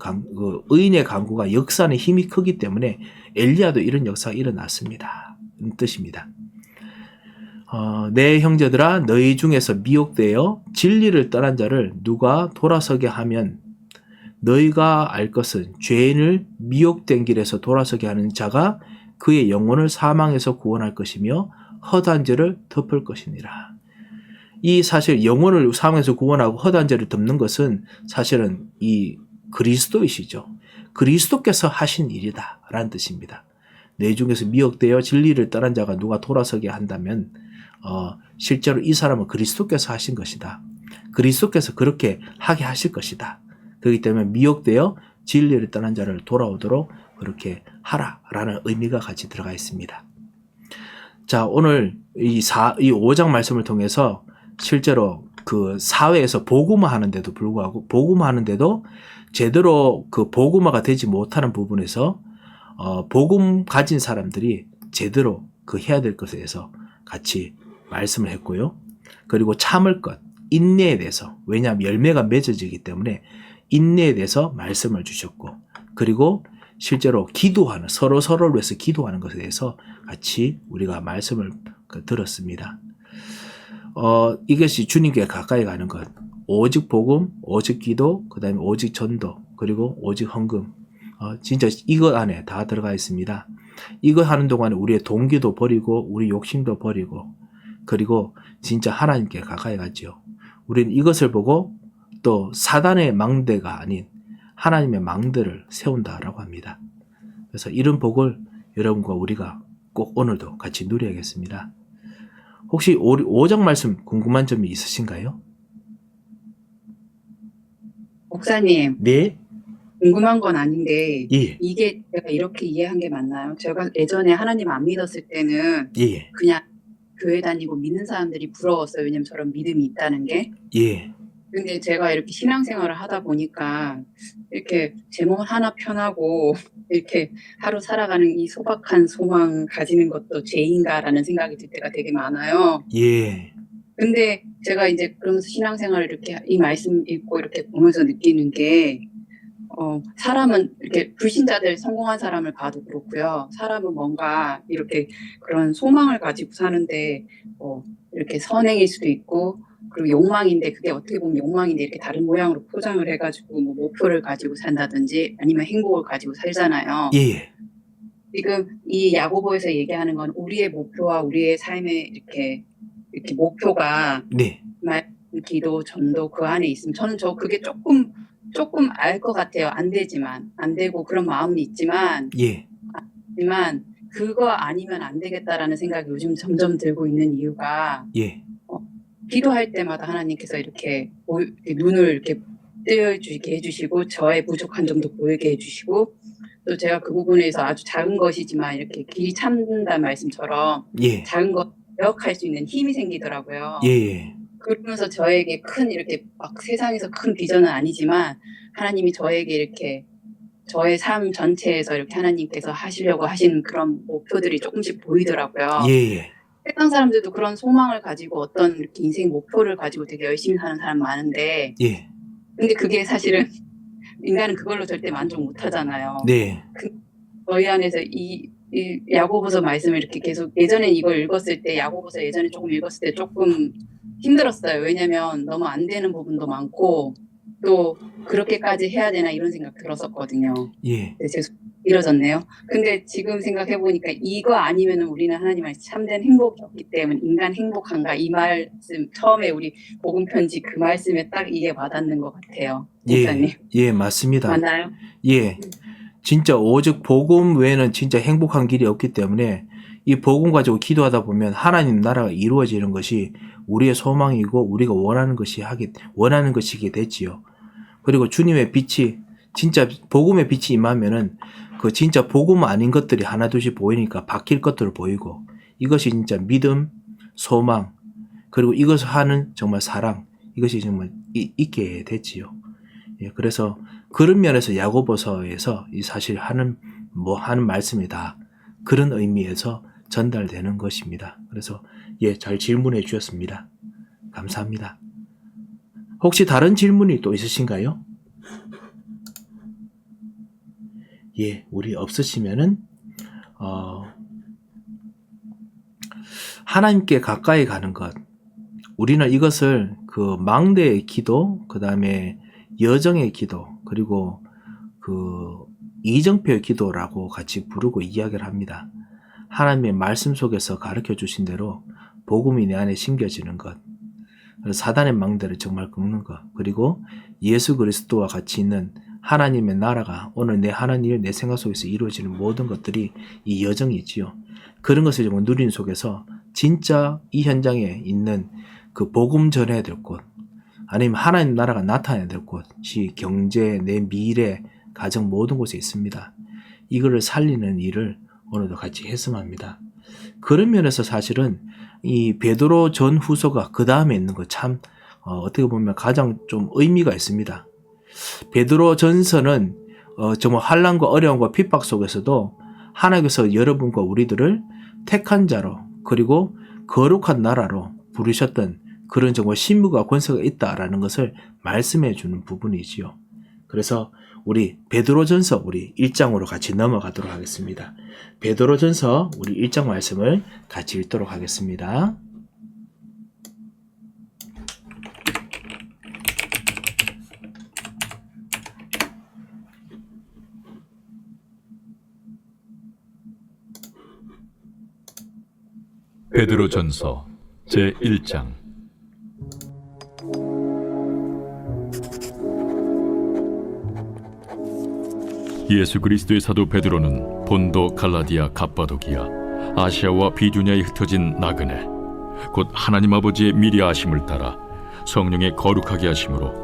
의인의 간구가 역사는 힘이 크기 때문에 엘리야도 이런 역사가 일어났습니다. 뜻입니다. 내 형제들아 너희 중에서 미혹되어 진리를 떠난 자를 누가 돌아서게 하면 너희가 알 것은 죄인을 미혹된 길에서 돌아서게 하는 자가 그의 영혼을 사망에서 구원할 것이며 허다한 죄를 덮을 것이니라. 이 사실 영혼을 사망에서 구원하고 허다한 죄를 덮는 것은 사실은 이 그리스도이시죠. 그리스도께서 하신 일이다 라는 뜻입니다. 내 중에서 미혹되어 진리를 떠난 자가 누가 돌아서게 한다면 실제로 이 사람은 그리스도께서 하신 것이다. 그리스도께서 그렇게 하게 하실 것이다. 그렇기 때문에 미혹되어 진리를 떠난 자를 돌아오도록 그렇게 하라라는 의미가 같이 들어가 있습니다. 자, 오늘 이 5장 말씀을 통해서 실제로 그 사회에서 복음화하는데도 불구하고 복음화하는데도 제대로 그 복음화가 되지 못하는 부분에서 복음 가진 사람들이 제대로 그 해야 될 것에 대해서 같이 말씀을 했고요. 그리고 참을 것, 인내에 대해서, 왜냐하면 열매가 맺어지기 때문에 인내에 대해서 말씀을 주셨고, 그리고 실제로 기도하는, 서로를 위해서 기도하는 것에 대해서 같이 우리가 말씀을 들었습니다. 이것이 주님께 가까이 가는 것, 오직 복음, 오직 기도, 그 다음에 오직 전도, 그리고 오직 헌금, 진짜 이것 안에 다 들어가 있습니다. 이거 하는 동안에 우리의 동기도 버리고 우리 욕심도 버리고 그리고 진짜 하나님께 가까이 가죠. 우리는 이것을 보고 또 사단의 망대가 아닌 하나님의 망대를 세운다라고 합니다. 그래서 이런 복을 여러분과 우리가 꼭 오늘도 같이 누려야겠습니다. 혹시 5장 말씀 궁금한 점이 있으신가요? 목사님, 네. 궁금한 건 아닌데, 예. 이게 제가 이렇게 이해한 게 맞나요? 제가 예전에 하나님 안 믿었을 때는 예. 그냥 교회 다니고 믿는 사람들이 부러웠어요. 왜냐면 저런 믿음이 있다는 게. 예. 근데 제가 이렇게 신앙생활을 하다 보니까 이렇게 제목 하나 편하고 이렇게 하루 살아가는 이 소박한 소망 가지는 것도 죄인가라는 생각이 들 때가 되게 많아요. 예. 근데 제가 이제 그러면서 신앙생활을 이렇게 이 말씀 읽고 이렇게 보면서 느끼는 게 사람은 이렇게 불신자들 성공한 사람을 봐도 그렇고요. 사람은 뭔가 이렇게 그런 소망을 가지고 사는데 이렇게 선행일 수도 있고 그리고 욕망인데 그게 어떻게 보면 욕망인데 이렇게 다른 모양으로 포장을 해가지고 뭐 목표를 가지고 산다든지 아니면 행복을 가지고 살잖아요. 예. 지금 이 야고보에서 얘기하는 건 우리의 목표와 우리의 삶의 이렇게 목표가 네. 말씀, 기도, 전도 그 안에 있으면 저는 그게 조금 알 것 같아요. 안 되지만 안 되고 그런 마음이 있지만 예. 그거 아니면 안 되겠다라는 생각이 요즘 점점 들고 있는 이유가 예. 기도할 때마다 하나님께서 이렇게 눈을 이렇게 뜨여주게 해주시고 저의 부족한 점도 보이게 해주시고 또 제가 그 부분에서 아주 작은 것이지만 이렇게 길이 참는다는 말씀처럼 예. 작은 것 기억할 수 있는 힘이 생기더라고요. 예. 그러면서 저에게 큰 이렇게 막 세상에서 큰 비전은 아니지만 하나님이 저에게 이렇게 저의 삶 전체에서 이렇게 하나님께서 하시려고 하신 그런 목표들이 조금씩 보이더라고요. 예. 세상 사람들도 그런 소망을 가지고 어떤 이렇게 인생 목표를 가지고 되게 열심히 사는 사람 많은데 예. 근데 그게 사실은 인간은 그걸로 절대 만족 못 하잖아요. 네. 저희 안에서 이 야고보서 말씀을 이렇게 계속 예전에 이걸 읽었을 때 야고보서 예전에 조금 읽었을 때 조금 힘들었어요. 왜냐면 너무 안 되는 부분도 많고 또 그렇게까지 해야 되나 이런 생각 들었었거든요. 예. 네, 죄송 이뤄졌네요. 근데 지금 생각해 보니까 이거 아니면은 우리는 하나님 안에서 참된 행복이 없기 때문에 인간 행복한가 이 말씀 처음에 우리 복음 편지 그 말씀에 딱 이게 와닿는 것 같아요. 목사님. 예, 맞습니다. 맞나요? 예. 진짜 오직 복음 외에는 진짜 행복한 길이 없기 때문에 이 복음 가지고 기도하다 보면 하나님 나라가 이루어지는 것이 우리의 소망이고 우리가 원하는 것이게 되지요. 그리고 주님의 빛이 진짜 복음의 빛이 임하면은 그 진짜 복음 아닌 것들이 하나둘씩 보이니까 바뀔 것들을 보이고 이것이 진짜 믿음, 소망 그리고 이것을 하는 정말 사랑 이것이 정말 있게 되지요. 예, 그래서 그런 면에서 야고보서에서 이 사실 하는 말씀이다. 그런 의미에서 전달되는 것입니다. 그래서 예, 잘 질문해 주셨습니다. 감사합니다. 혹시 다른 질문이 또 있으신가요? 예, 우리 없으시면은 하나님께 가까이 가는 것. 우리는 이것을 그 망대의 기도, 그 다음에 여정의 기도, 그리고 그 이정표의 기도라고 같이 부르고 이야기를 합니다. 하나님의 말씀 속에서 가르쳐 주신 대로 복음이 내 안에 심겨지는 것, 사단의 망대를 정말 꺾는 것, 그리고 예수 그리스도와 같이 있는 하나님의 나라가 오늘 내 하는 일, 내 생각 속에서 이루어지는 모든 것들이 이 여정이지요. 그런 것을 정말 누리는 속에서 진짜 이 현장에 있는 그 복음 전해야 될 곳, 아니면 하나님 나라가 나타나야 될 곳이 경제, 내 미래, 가정 모든 곳에 있습니다. 이거를 살리는 일을 오늘도 같이 했으면 합니다. 그런 면에서 사실은 이 베드로 전 후서가 그 다음에 있는 거 참 어떻게 보면 가장 좀 의미가 있습니다. 베드로 전서는 정말 환난과 어려움과 핍박 속에서도 하나님께서 여러분과 우리들을 택한 자로 그리고 거룩한 나라로 부르셨던 그런 정말 신부가 권세가 있다라는 것을 말씀해 주는 부분이지요. 그래서 우리 베드로전서 우리 1장으로 같이 넘어가도록 하겠습니다. 베드로전서 우리 1장 말씀을 같이 읽도록 하겠습니다. 베드로전서 제1장. 예수 그리스도의 사도 베드로는 본도, 갈라디아, 갑바도기아, 아시아와 비두냐에 흩어진 나그네, 곧 하나님 아버지의 미리 아심을 따라 성령의 거룩하게 하심으로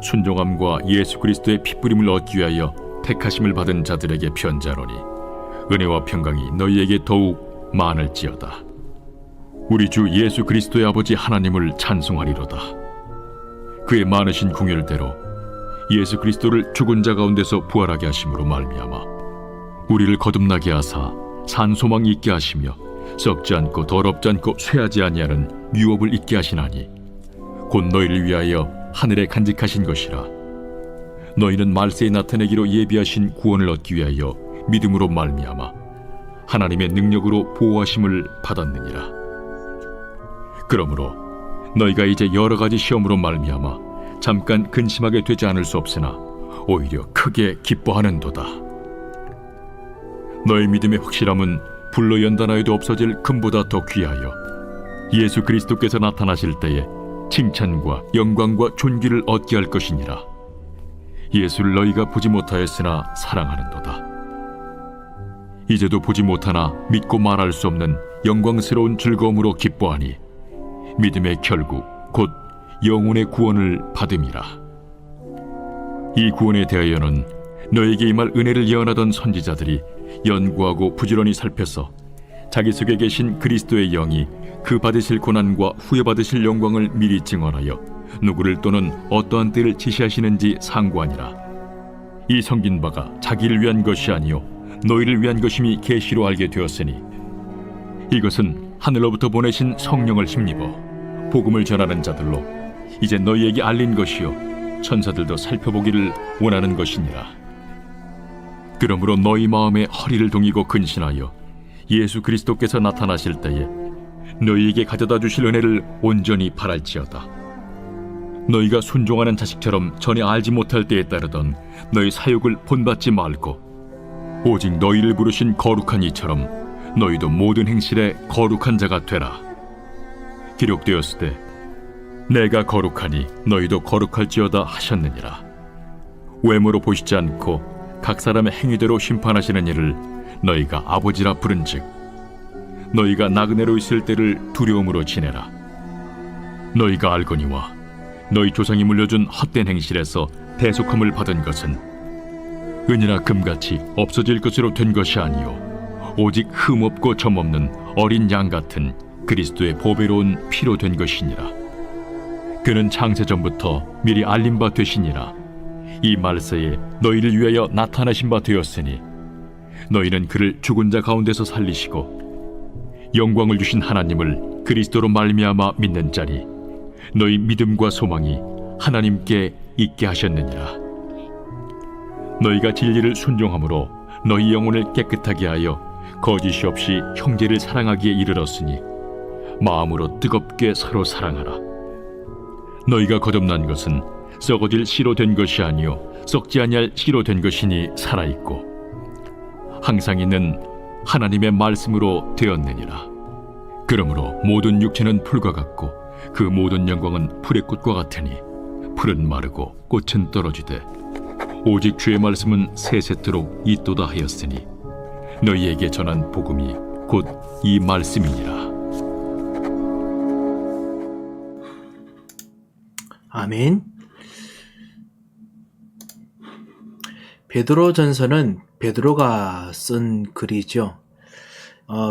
순종함과 예수 그리스도의 핏부림을 얻기 위하여 택하심을 받은 자들에게 편지하노니, 은혜와 평강이 너희에게 더욱 많을지어다. 우리 주 예수 그리스도의 아버지 하나님을 찬송하리로다. 그의 많으신 궁율대로 예수 그리스도를 죽은 자 가운데서 부활하게 하심으로 말미암아 우리를 거듭나게 하사 산 소망이 있게 하시며 썩지 않고 더럽지 않고 쇠하지 아니하는 유업을 있게 하시나니, 곧 너희를 위하여 하늘에 간직하신 것이라. 너희는 말세에 나타내기로 예비하신 구원을 얻기 위하여 믿음으로 말미암아 하나님의 능력으로 보호하심을 받았느니라. 그러므로 너희가 이제 여러 가지 시험으로 말미암아 잠깐 근심하게 되지 않을 수 없으나 오히려 크게 기뻐하는도다. 너희 믿음의 확실함은 불로 연단하여도 없어질 금보다 더 귀하여 예수 그리스도께서 나타나실 때에 칭찬과 영광과 존귀를 얻게 할 것이니라. 예수를 너희가 보지 못하였으나 사랑하는도다. 이제도 보지 못하나 믿고 말할 수 없는 영광스러운 즐거움으로 기뻐하니 믿음의 결국 곧 영혼의 구원을 받음이라. 이 구원에 대하여는 너에게 임할 은혜를 예언하던 선지자들이 연구하고 부지런히 살펴서 자기 속에 계신 그리스도의 영이 그 받으실 고난과 후에 받으실 영광을 미리 증언하여 누구를 또는 어떠한 때를 지시하시는지 상고하니라. 이 섬긴 바가 자기를 위한 것이 아니요 너희를 위한 것임이 계시로 알게 되었으니, 이것은 하늘로부터 보내신 성령을 힘입어 복음을 전하는 자들로 이제 너희에게 알린 것이요 천사들도 살펴보기를 원하는 것이니라. 그러므로 너희 마음에 허리를 동이고 근신하여 예수 그리스도께서 나타나실 때에 너희에게 가져다 주실 은혜를 온전히 바랄지어다. 너희가 순종하는 자식처럼 전에 알지 못할 때에 따르던 너희 사욕을 본받지 말고 오직 너희를 부르신 거룩한 이처럼 너희도 모든 행실에 거룩한 자가 되라. 기록되었으되 내가 거룩하니 너희도 거룩할지어다 하셨느니라. 외모로 보시지 않고 각 사람의 행위대로 심판하시는 이를 너희가 아버지라 부른즉 너희가 나그네로 있을 때를 두려움으로 지내라. 너희가 알거니와 너희 조상이 물려준 헛된 행실에서 대속함을 받은 것은 은이나 금같이 없어질 것으로 된 것이 아니요 오직 흠없고 점없는 어린 양 같은 그리스도의 보배로운 피로 된 것이니라. 그는 창세전부터 미리 알린 바 되시니라. 이 말세에 너희를 위하여 나타나신 바 되었으니 너희는 그를 죽은 자 가운데서 살리시고 영광을 주신 하나님을 그리스도로 말미암아 믿는 자니 너희 믿음과 소망이 하나님께 있게 하셨느니라. 너희가 진리를 순종함으로 너희 영혼을 깨끗하게 하여 거짓이 없이 형제를 사랑하기에 이르렀으니 마음으로 뜨겁게 서로 사랑하라. 너희가 거듭난 것은 썩어질 씨로 된 것이 아니요 썩지 아니할 씨로 된 것이니 살아있고 항상 있는 하나님의 말씀으로 되었느니라. 그러므로 모든 육체는 풀과 같고 그 모든 영광은 풀의 꽃과 같으니 풀은 마르고 꽃은 떨어지되 오직 주의 말씀은 세세토록 있도다 하였으니 너희에게 전한 복음이 곧 이 말씀이니라. 아멘. 베드로전서는 베드로가 쓴 글이죠.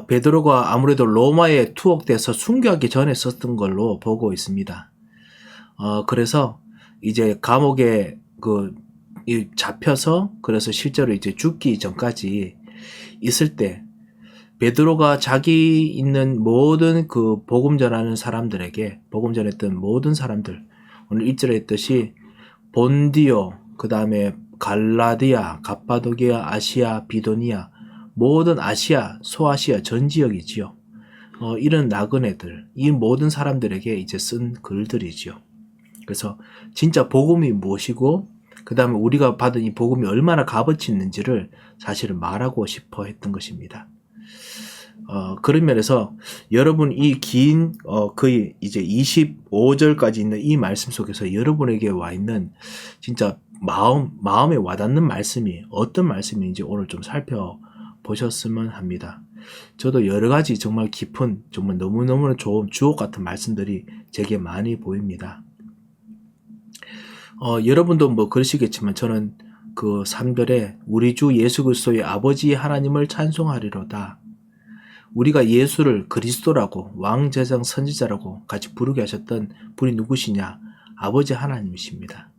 베드로가 아무래도 로마에 투옥돼서 순교하기 전에 썼던 걸로 보고 있습니다. 그래서 이제 감옥에 잡혀서 그래서 실제로 이제 죽기 전까지 있을 때 베드로가 자기 있는 모든 그 복음 전하는 사람들에게 복음 전했던 모든 사람들, 오늘 1절에 했듯이 본디오, 그 다음에 갈라디아, 갑바도기아, 아시아, 비도니아, 모든 아시아, 소아시아 전 지역이지요. 이런 나그네들, 이 모든 사람들에게 이제 쓴 글들이지요. 그래서 진짜 복음이 무엇이고 그 다음에 우리가 받은 이 복음이 얼마나 값어치 있는지를 사실은 말하고 싶어 했던 것입니다. 그런 면에서 여러분 이 긴 거의 이제 25절까지 있는 이 말씀 속에서 여러분에게 와 있는 진짜 마음에 와닿는 말씀이 어떤 말씀인지 오늘 좀 살펴보셨으면 합니다. 저도 여러 가지 정말 깊은, 정말 너무너무 좋은 주옥 같은 말씀들이 제게 많이 보입니다. 여러분도 뭐 그러시겠지만 저는 그 3절에 우리 주 예수 그리스도의 아버지 하나님을 찬송하리로다. 우리가 예수를 그리스도라고 왕제장 선지자라고 같이 부르게 하셨던 분이 누구시냐? 아버지 하나님이십니다.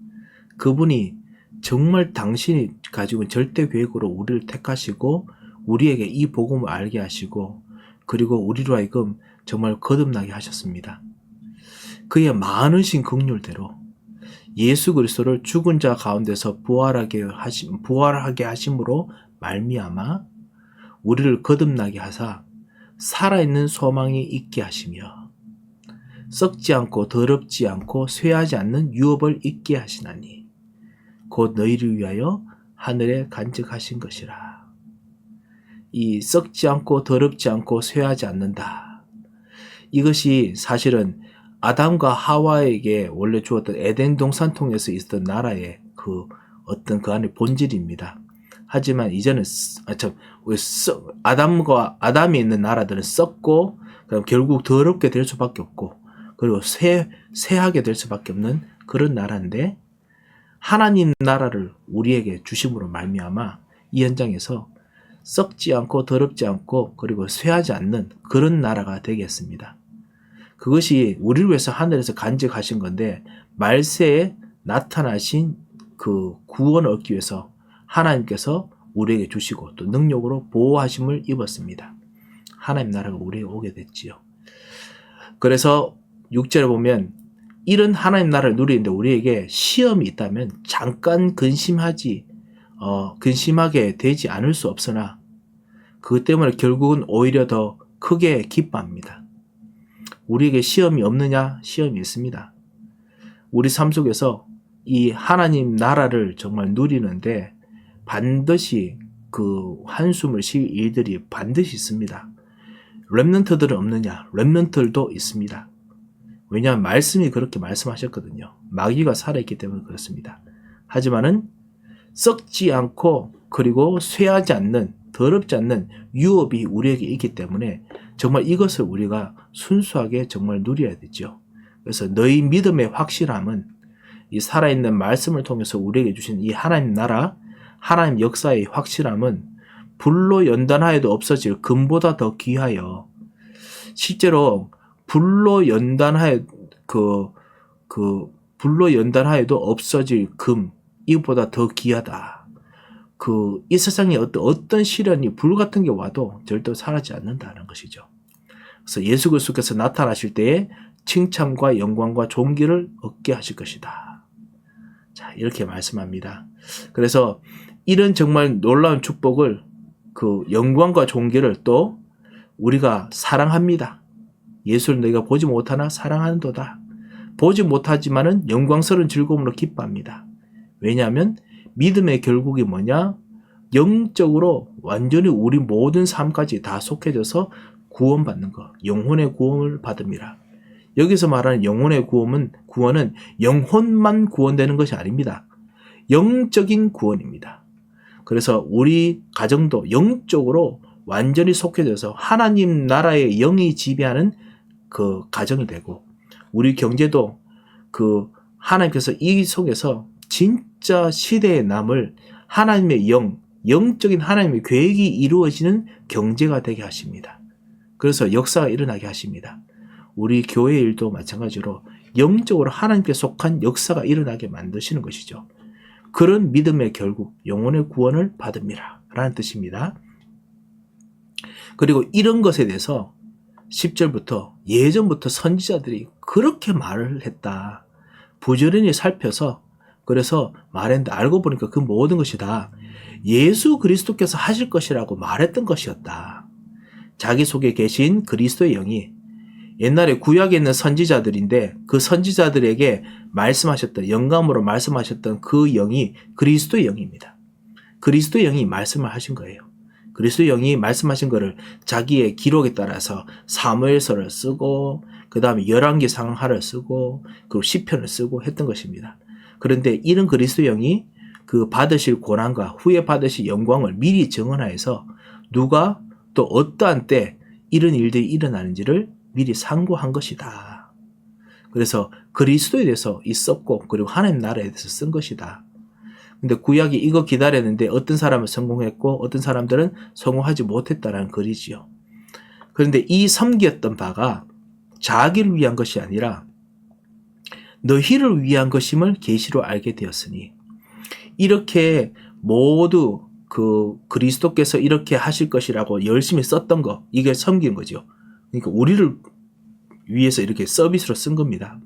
그분이 정말 당신이 가지고 있는 절대 계획으로 우리를 택하시고 우리에게 이 복음을 알게 하시고 그리고 우리로 하여금 정말 거듭나게 하셨습니다. 그의 많으신 긍휼대로 예수 그리스도를 죽은 자 가운데서 부활하게 하심으로 말미암아 우리를 거듭나게 하사 살아있는 소망이 있게 하시며 썩지 않고 더럽지 않고 쇠하지 않는 유업을 있게 하시나니 곧 너희를 위하여 하늘에 간직하신 것이라. 이 썩지 않고 더럽지 않고 쇠하지 않는다. 이것이 사실은 아담과 하와에게 원래 주었던 에덴 동산통에서 있었던 나라의 그 어떤 그 안의 본질입니다. 하지만 이제는 아담이 있는 나라들은 썩고 그럼 결국 더럽게 될 수밖에 없고 그리고 쇠하게 될 수밖에 없는 그런 나라인데 하나님 나라를 우리에게 주심으로 말미암아 이 현장에서 썩지 않고 더럽지 않고 그리고 쇠하지 않는 그런 나라가 되겠습니다. 그것이 우리를 위해서 하늘에서 간직하신 건데 말세에 나타나신 그 구원을 얻기 위해서 하나님께서 우리에게 주시고 또 능력으로 보호하심을 입었습니다. 하나님 나라가 우리에게 오게 됐지요. 그래서 6절에 보면 이런 하나님 나라를 누리는데 우리에게 시험이 있다면 잠깐 근심하게 되지 않을 수 없으나 그것 때문에 결국은 오히려 더 크게 기뻐합니다. 우리에게 시험이 없느냐? 시험이 있습니다. 우리 삶 속에서 이 하나님 나라를 정말 누리는데 반드시 그 한숨을 쉴 일들이 반드시 있습니다. 렘넌트들은 없느냐? 렘넌트들도 있습니다. 왜냐하면 말씀이 그렇게 말씀하셨거든요. 마귀가 살아있기 때문에 그렇습니다. 하지만은 썩지 않고 그리고 쇠하지 않는 더럽지 않는 유업이 우리에게 있기 때문에 정말 이것을 우리가 순수하게 정말 누려야 되죠. 그래서 너희 믿음의 확실함은 이 살아있는 말씀을 통해서 우리에게 주신 이 하나님 나라, 하나님 역사의 확실함은 불로 연단하여도 없어질 금보다 더 귀하여 실제로 불로 연단하여도 없어질 금 이보다 더 귀하다. 이 세상에 어떤 시련이 불 같은 게 와도 절대 사라지지 않는다는 것이죠. 그래서 예수 그리스도께서 나타나실 때에 칭찬과 영광과 존귀를 얻게 하실 것이다. 자, 이렇게 말씀합니다. 그래서 이런 정말 놀라운 축복을 그 영광과 존귀를 또 우리가 사랑합니다. 예수를 너희가 보지 못하나 사랑하는도다. 보지 못하지만은 영광스러운 즐거움으로 기뻐합니다. 왜냐하면 믿음의 결국이 뭐냐? 영적으로 완전히 우리 모든 삶까지 다 속해져서 구원받는 것, 영혼의 구원을 받음이라. 여기서 말하는 영혼의 구원은 영혼만 구원되는 것이 아닙니다. 영적인 구원입니다. 그래서 우리 가정도 영적으로 완전히 속해져서 하나님 나라의 영이 지배하는 그 가정이 되고 우리 경제도 그 하나님께서 이 속에서 진짜 시대에 남을 하나님의 영적인 하나님의 계획이 이루어지는 경제가 되게 하십니다. 그래서 역사가 일어나게 하십니다. 우리 교회 일도 마찬가지로 영적으로 하나님께 속한 역사가 일어나게 만드시는 것이죠. 그런 믿음의 결국 영혼의 구원을 받음이라 라는 뜻입니다. 그리고 이런 것에 대해서 10절부터 예전부터 선지자들이 그렇게 말을 했다. 부지런히 살펴서 그래서 말했는데 알고 보니까 그 모든 것이 다 예수 그리스도께서 하실 것이라고 말했던 것이었다. 자기 속에 계신 그리스도의 영이 옛날에 구약에 있는 선지자들인데 그 선지자들에게 말씀하셨던 영감으로 말씀하셨던 그 영이 그리스도의 영입니다. 그리스도의 영이 말씀을 하신 거예요. 그리스도 영이 말씀하신 거를 자기의 기록에 따라서 사무엘서를 쓰고 그 다음에 열왕기 상하를 쓰고 그리고 시편을 쓰고 했던 것입니다. 그런데 이런 그리스도 영이 그 받으실 고난과 후에 받으실 영광을 미리 정언하여서 누가 또 어떠한 때 이런 일들이 일어나는지를 미리 상고한 것이다. 그래서 그리스도에 대해서 있었고 그리고 하나님 나라에 대해서 쓴 것이다. 근데 구약이 이거 기다렸는데 어떤 사람은 성공했고 어떤 사람들은 성공하지 못했다라는 글이지요. 그런데 이 섬기었던 바가 자기를 위한 것이 아니라 너희를 위한 것임을 계시로 알게 되었으니 이렇게 모두 그 그리스도께서 이렇게 하실 것이라고 열심히 썼던 거 이게 섬긴 거죠. 그러니까 우리를 위해서 이렇게 서비스로 쓴 겁니다.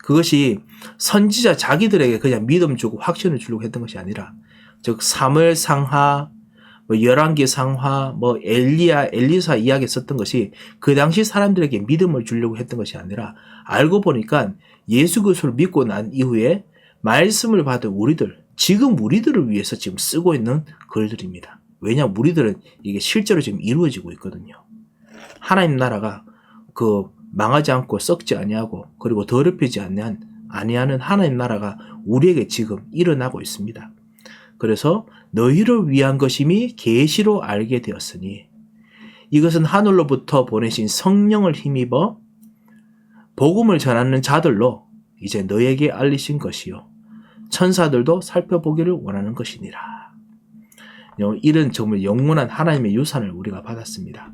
그것이 선지자 자기들에게 그냥 믿음 주고 확신을 주려고 했던 것이 아니라 즉 사무엘 상하, 열왕기 상하, 엘리사 이야기 썼던 것이 그 당시 사람들에게 믿음을 주려고 했던 것이 아니라 알고 보니까 예수 그리스도를 믿고 난 이후에 말씀을 받은 우리들, 지금 우리들을 위해서 지금 쓰고 있는 글들입니다. 왜냐하면 우리들은 이게 실제로 지금 이루어지고 있거든요. 하나님 나라가 망하지 않고 썩지 아니하고 그리고 더럽히지 아니하는 하나님 나라가 우리에게 지금 일어나고 있습니다. 그래서 너희를 위한 것임이 계시로 알게 되었으니 이것은 하늘로부터 보내신 성령을 힘입어 복음을 전하는 자들로 이제 너에게 알리신 것이요 천사들도 살펴보기를 원하는 것이니라. 이런 정말 영원한 하나님의 유산을 우리가 받았습니다.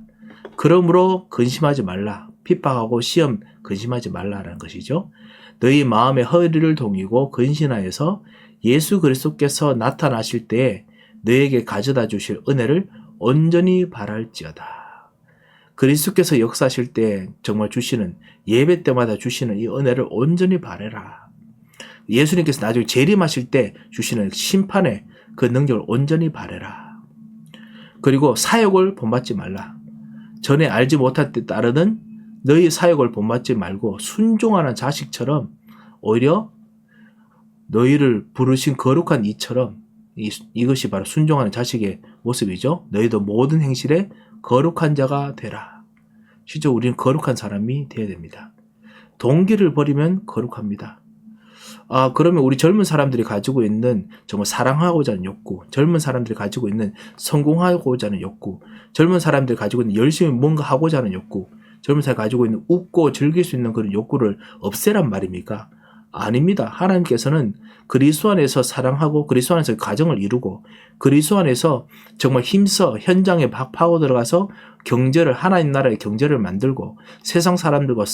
그러므로 근심하지 말라. 핍박하고 시험 근심하지 말라라는 것이죠. 너희 마음의 허리를 동이고 근신하여서 예수 그리스도께서 나타나실 때에 너에게 가져다 주실 은혜를 온전히 바랄지어다. 그리스도께서 역사하실 때 정말 주시는 예배 때마다 주시는 이 은혜를 온전히 바라라. 예수님께서 나중에 재림하실 때 주시는 심판의 그 능력을 온전히 바라라. 그리고 사역을 본받지 말라. 전에 알지 못할 때 따르는 너희 사역을 본받지 말고 순종하는 자식처럼 오히려 너희를 부르신 거룩한 이처럼 이것이 바로 순종하는 자식의 모습이죠. 너희도 모든 행실에 거룩한 자가 되라. 실제 우리는 거룩한 사람이 되어야 됩니다. 동기를 버리면 거룩합니다. 그러면 우리 젊은 사람들이 가지고 있는 정말 사랑하고자 하는 욕구, 젊은 사람들이 가지고 있는 성공하고자 하는 욕구, 젊은 사람들이 가지고 있는 열심히 뭔가 하고자 하는 욕구, 젊은 사람이 가지고 있는 웃고 즐길 수 있는 그런 욕구를 없애란 말입니까? 아닙니다. 하나님께서는 그리스도 안에서 사랑하고 그리스도 안에서 가정을 이루고 그리스도 안에서 정말 힘써 현장에 파고 들어가서 경제를 하나님 나라의 경제를 만들고 세상 사람들과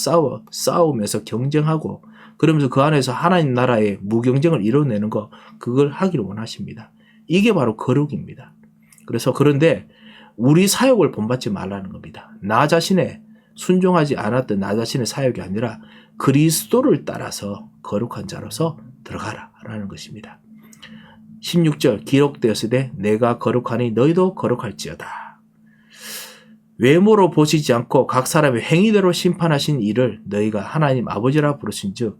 싸우면서 경쟁하고 그러면서 그 안에서 하나님 나라의 무경쟁을 이뤄내는 거 그걸 하기를 원하십니다. 이게 바로 거룩입니다. 그런데 우리 사역을 본받지 말라는 겁니다. 나 자신의 순종하지 않았던 나 자신의 사역이 아니라 그리스도를 따라서 거룩한 자로서 들어가라라는 것입니다. 16절 기록되었으되 내가 거룩하니 너희도 거룩할지어다. 외모로 보시지 않고 각 사람의 행위대로 심판하신 이를 너희가 하나님 아버지라 부르신즉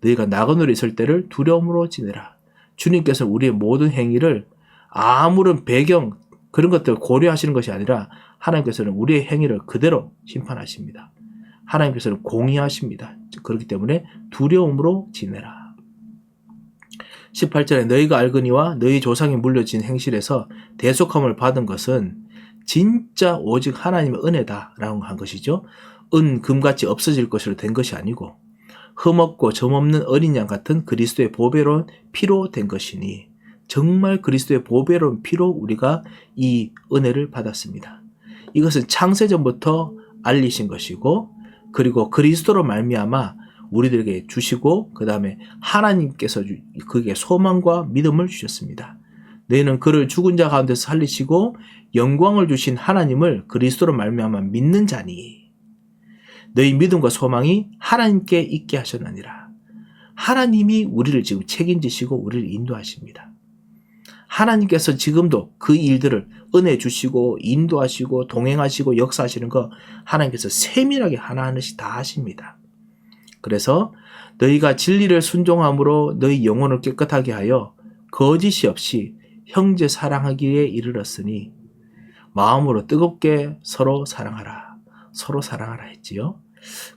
너희가 나그네로 있을 때를 두려움으로 지내라. 주님께서는 우리의 모든 행위를 아무런 배경 그런 것들 고려하시는 것이 아니라 하나님께서는 우리의 행위를 그대로 심판하십니다. 하나님께서는 공의하십니다. 그렇기 때문에 두려움으로 지내라. 18절에 너희가 알거니와 너희 조상이 물려진 행실에서 대속함을 받은 것은 진짜 오직 하나님의 은혜다라고 한 것이죠. 금같이 없어질 것으로 된 것이 아니고 흠없고 점없는 어린 양 같은 그리스도의 보배로운 피로 된 것이니 정말 그리스도의 보배로운 피로 우리가 이 은혜를 받았습니다. 이것은 창세전부터 알리신 것이고 그리고 그리스도로 말미암아 우리들에게 주시고 그 다음에 하나님께서 그에게 소망과 믿음을 주셨습니다. 너희는 그를 죽은 자 가운데서 살리시고 영광을 주신 하나님을 그리스도로 말미암아 믿는 자니 너희 믿음과 소망이 하나님께 있게 하셨느니라. 하나님이 우리를 지금 책임지시고 우리를 인도하십니다. 하나님께서 지금도 그 일들을 은혜 주시고 인도하시고 동행하시고 역사하시는 거 하나님께서 세밀하게 하나하나씩 다 하십니다. 그래서 너희가 진리를 순종함으로 너희 영혼을 깨끗하게 하여 거짓이 없이 형제 사랑하기에 이르렀으니 마음으로 뜨겁게 서로 사랑하라. 서로 사랑하라 했지요.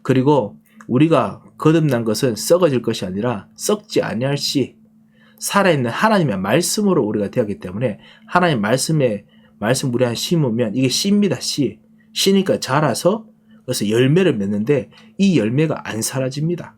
그리고 우리가 거듭난 것은 썩어질 것이 아니라 썩지 아니할 씨, 살아있는 하나님의 말씀으로 우리가 되었기 때문에 하나님 말씀 우리 안에 심으면 이게 씨입니다. 씨니까 자라서 그래서 열매를 맺는데 이 열매가 안 사라집니다.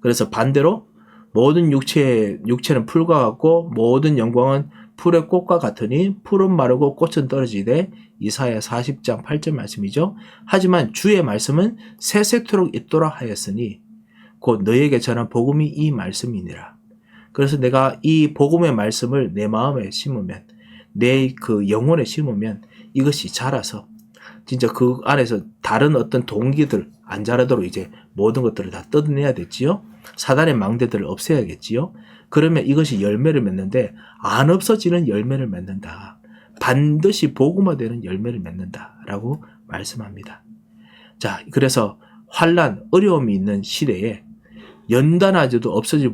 그래서 반대로 모든 육체는 풀과 같고 모든 영광은 풀의 꽃과 같으니 풀은 마르고 꽃은 떨어지되 이사야 40장 8절 말씀이죠. 하지만 주의 말씀은 세세토록 있도록 하였으니 곧 너에게 전한 복음이 이 말씀이니라. 그래서 내가 이 복음의 말씀을 내 마음에 심으면 내 그 영혼에 심으면 이것이 자라서 진짜 그 안에서 다른 어떤 동기들 안 자라도록 이제 모든 것들을 다 뜯어내야 됐지요. 사단의 망대들을 없애야겠지요. 그러면 이것이 열매를 맺는데 안 없어지는 열매를 맺는다. 반드시 복음화되는 열매를 맺는다라고 말씀합니다. 자, 그래서 환난, 어려움이 있는 시대에 연단하여도 없어질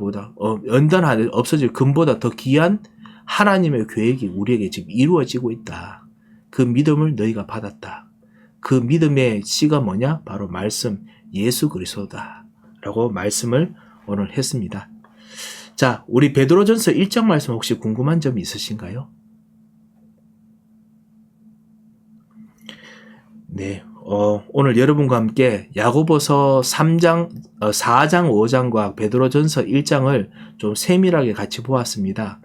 금보다 더 귀한 하나님의 계획이 우리에게 지금 이루어지고 있다. 그 믿음을 너희가 받았다. 그 믿음의 씨가 뭐냐? 바로 말씀 예수 그리스도다. 라고 말씀을 오늘 했습니다. 자, 우리 베드로전서 1장 말씀 혹시 궁금한 점이 있으신가요? 네, 오늘 여러분과 함께 야고보서 4장, 5장과 베드로전서 1장을 좀 세밀하게 같이 보았습니다.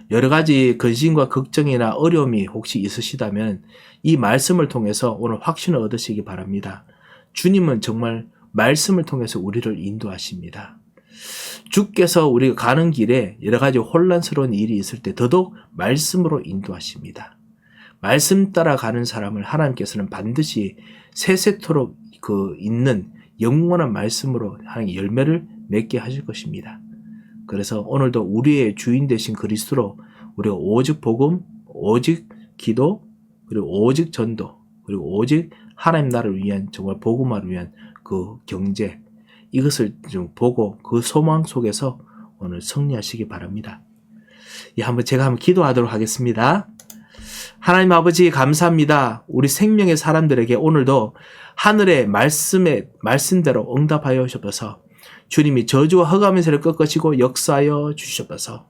여러 가지 근심과 걱정이나 어려움이 혹시 있으시다면 이 말씀을 통해서 오늘 확신을 얻으시기 바랍니다. 주님은 정말 말씀을 통해서 우리를 인도하십니다. 주께서 우리가 가는 길에 여러 가지 혼란스러운 일이 있을 때 더더욱 말씀으로 인도하십니다. 말씀 따라 가는 사람을 하나님께서는 반드시 세세토록 있는 영원한 말씀으로 하나님 열매를 맺게 하실 것입니다. 그래서 오늘도 우리의 주인 되신 그리스도로 우리가 오직 복음, 오직 기도, 그리고 오직 전도, 그리고 오직 하나님 나라를 위한 정말 복음화를 위한 그 경제, 이것을 좀 보고 그 소망 속에서 오늘 승리하시기 바랍니다. 제가 한번 기도하도록 하겠습니다. 하나님 아버지 감사합니다. 우리 생명의 사람들에게 오늘도 하늘의 말씀대로 응답하여 주셔서 주님이 저주와 흑암의 꺾으시고 역사하여 주셔서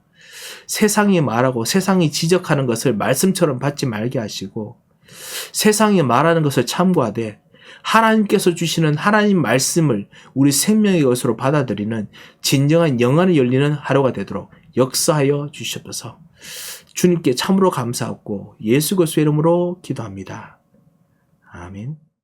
세상이 말하고 세상이 지적하는 것을 말씀처럼 받지 말게 하시고 세상이 말하는 것을 참고하되 하나님께서 주시는 하나님 말씀을 우리 생명의 것으로 받아들이는 진정한 영안이 열리는 하루가 되도록 역사하여 주시옵소서. 주님께 참으로 감사하고 예수 그리스도의 이름으로 기도합니다. 아멘.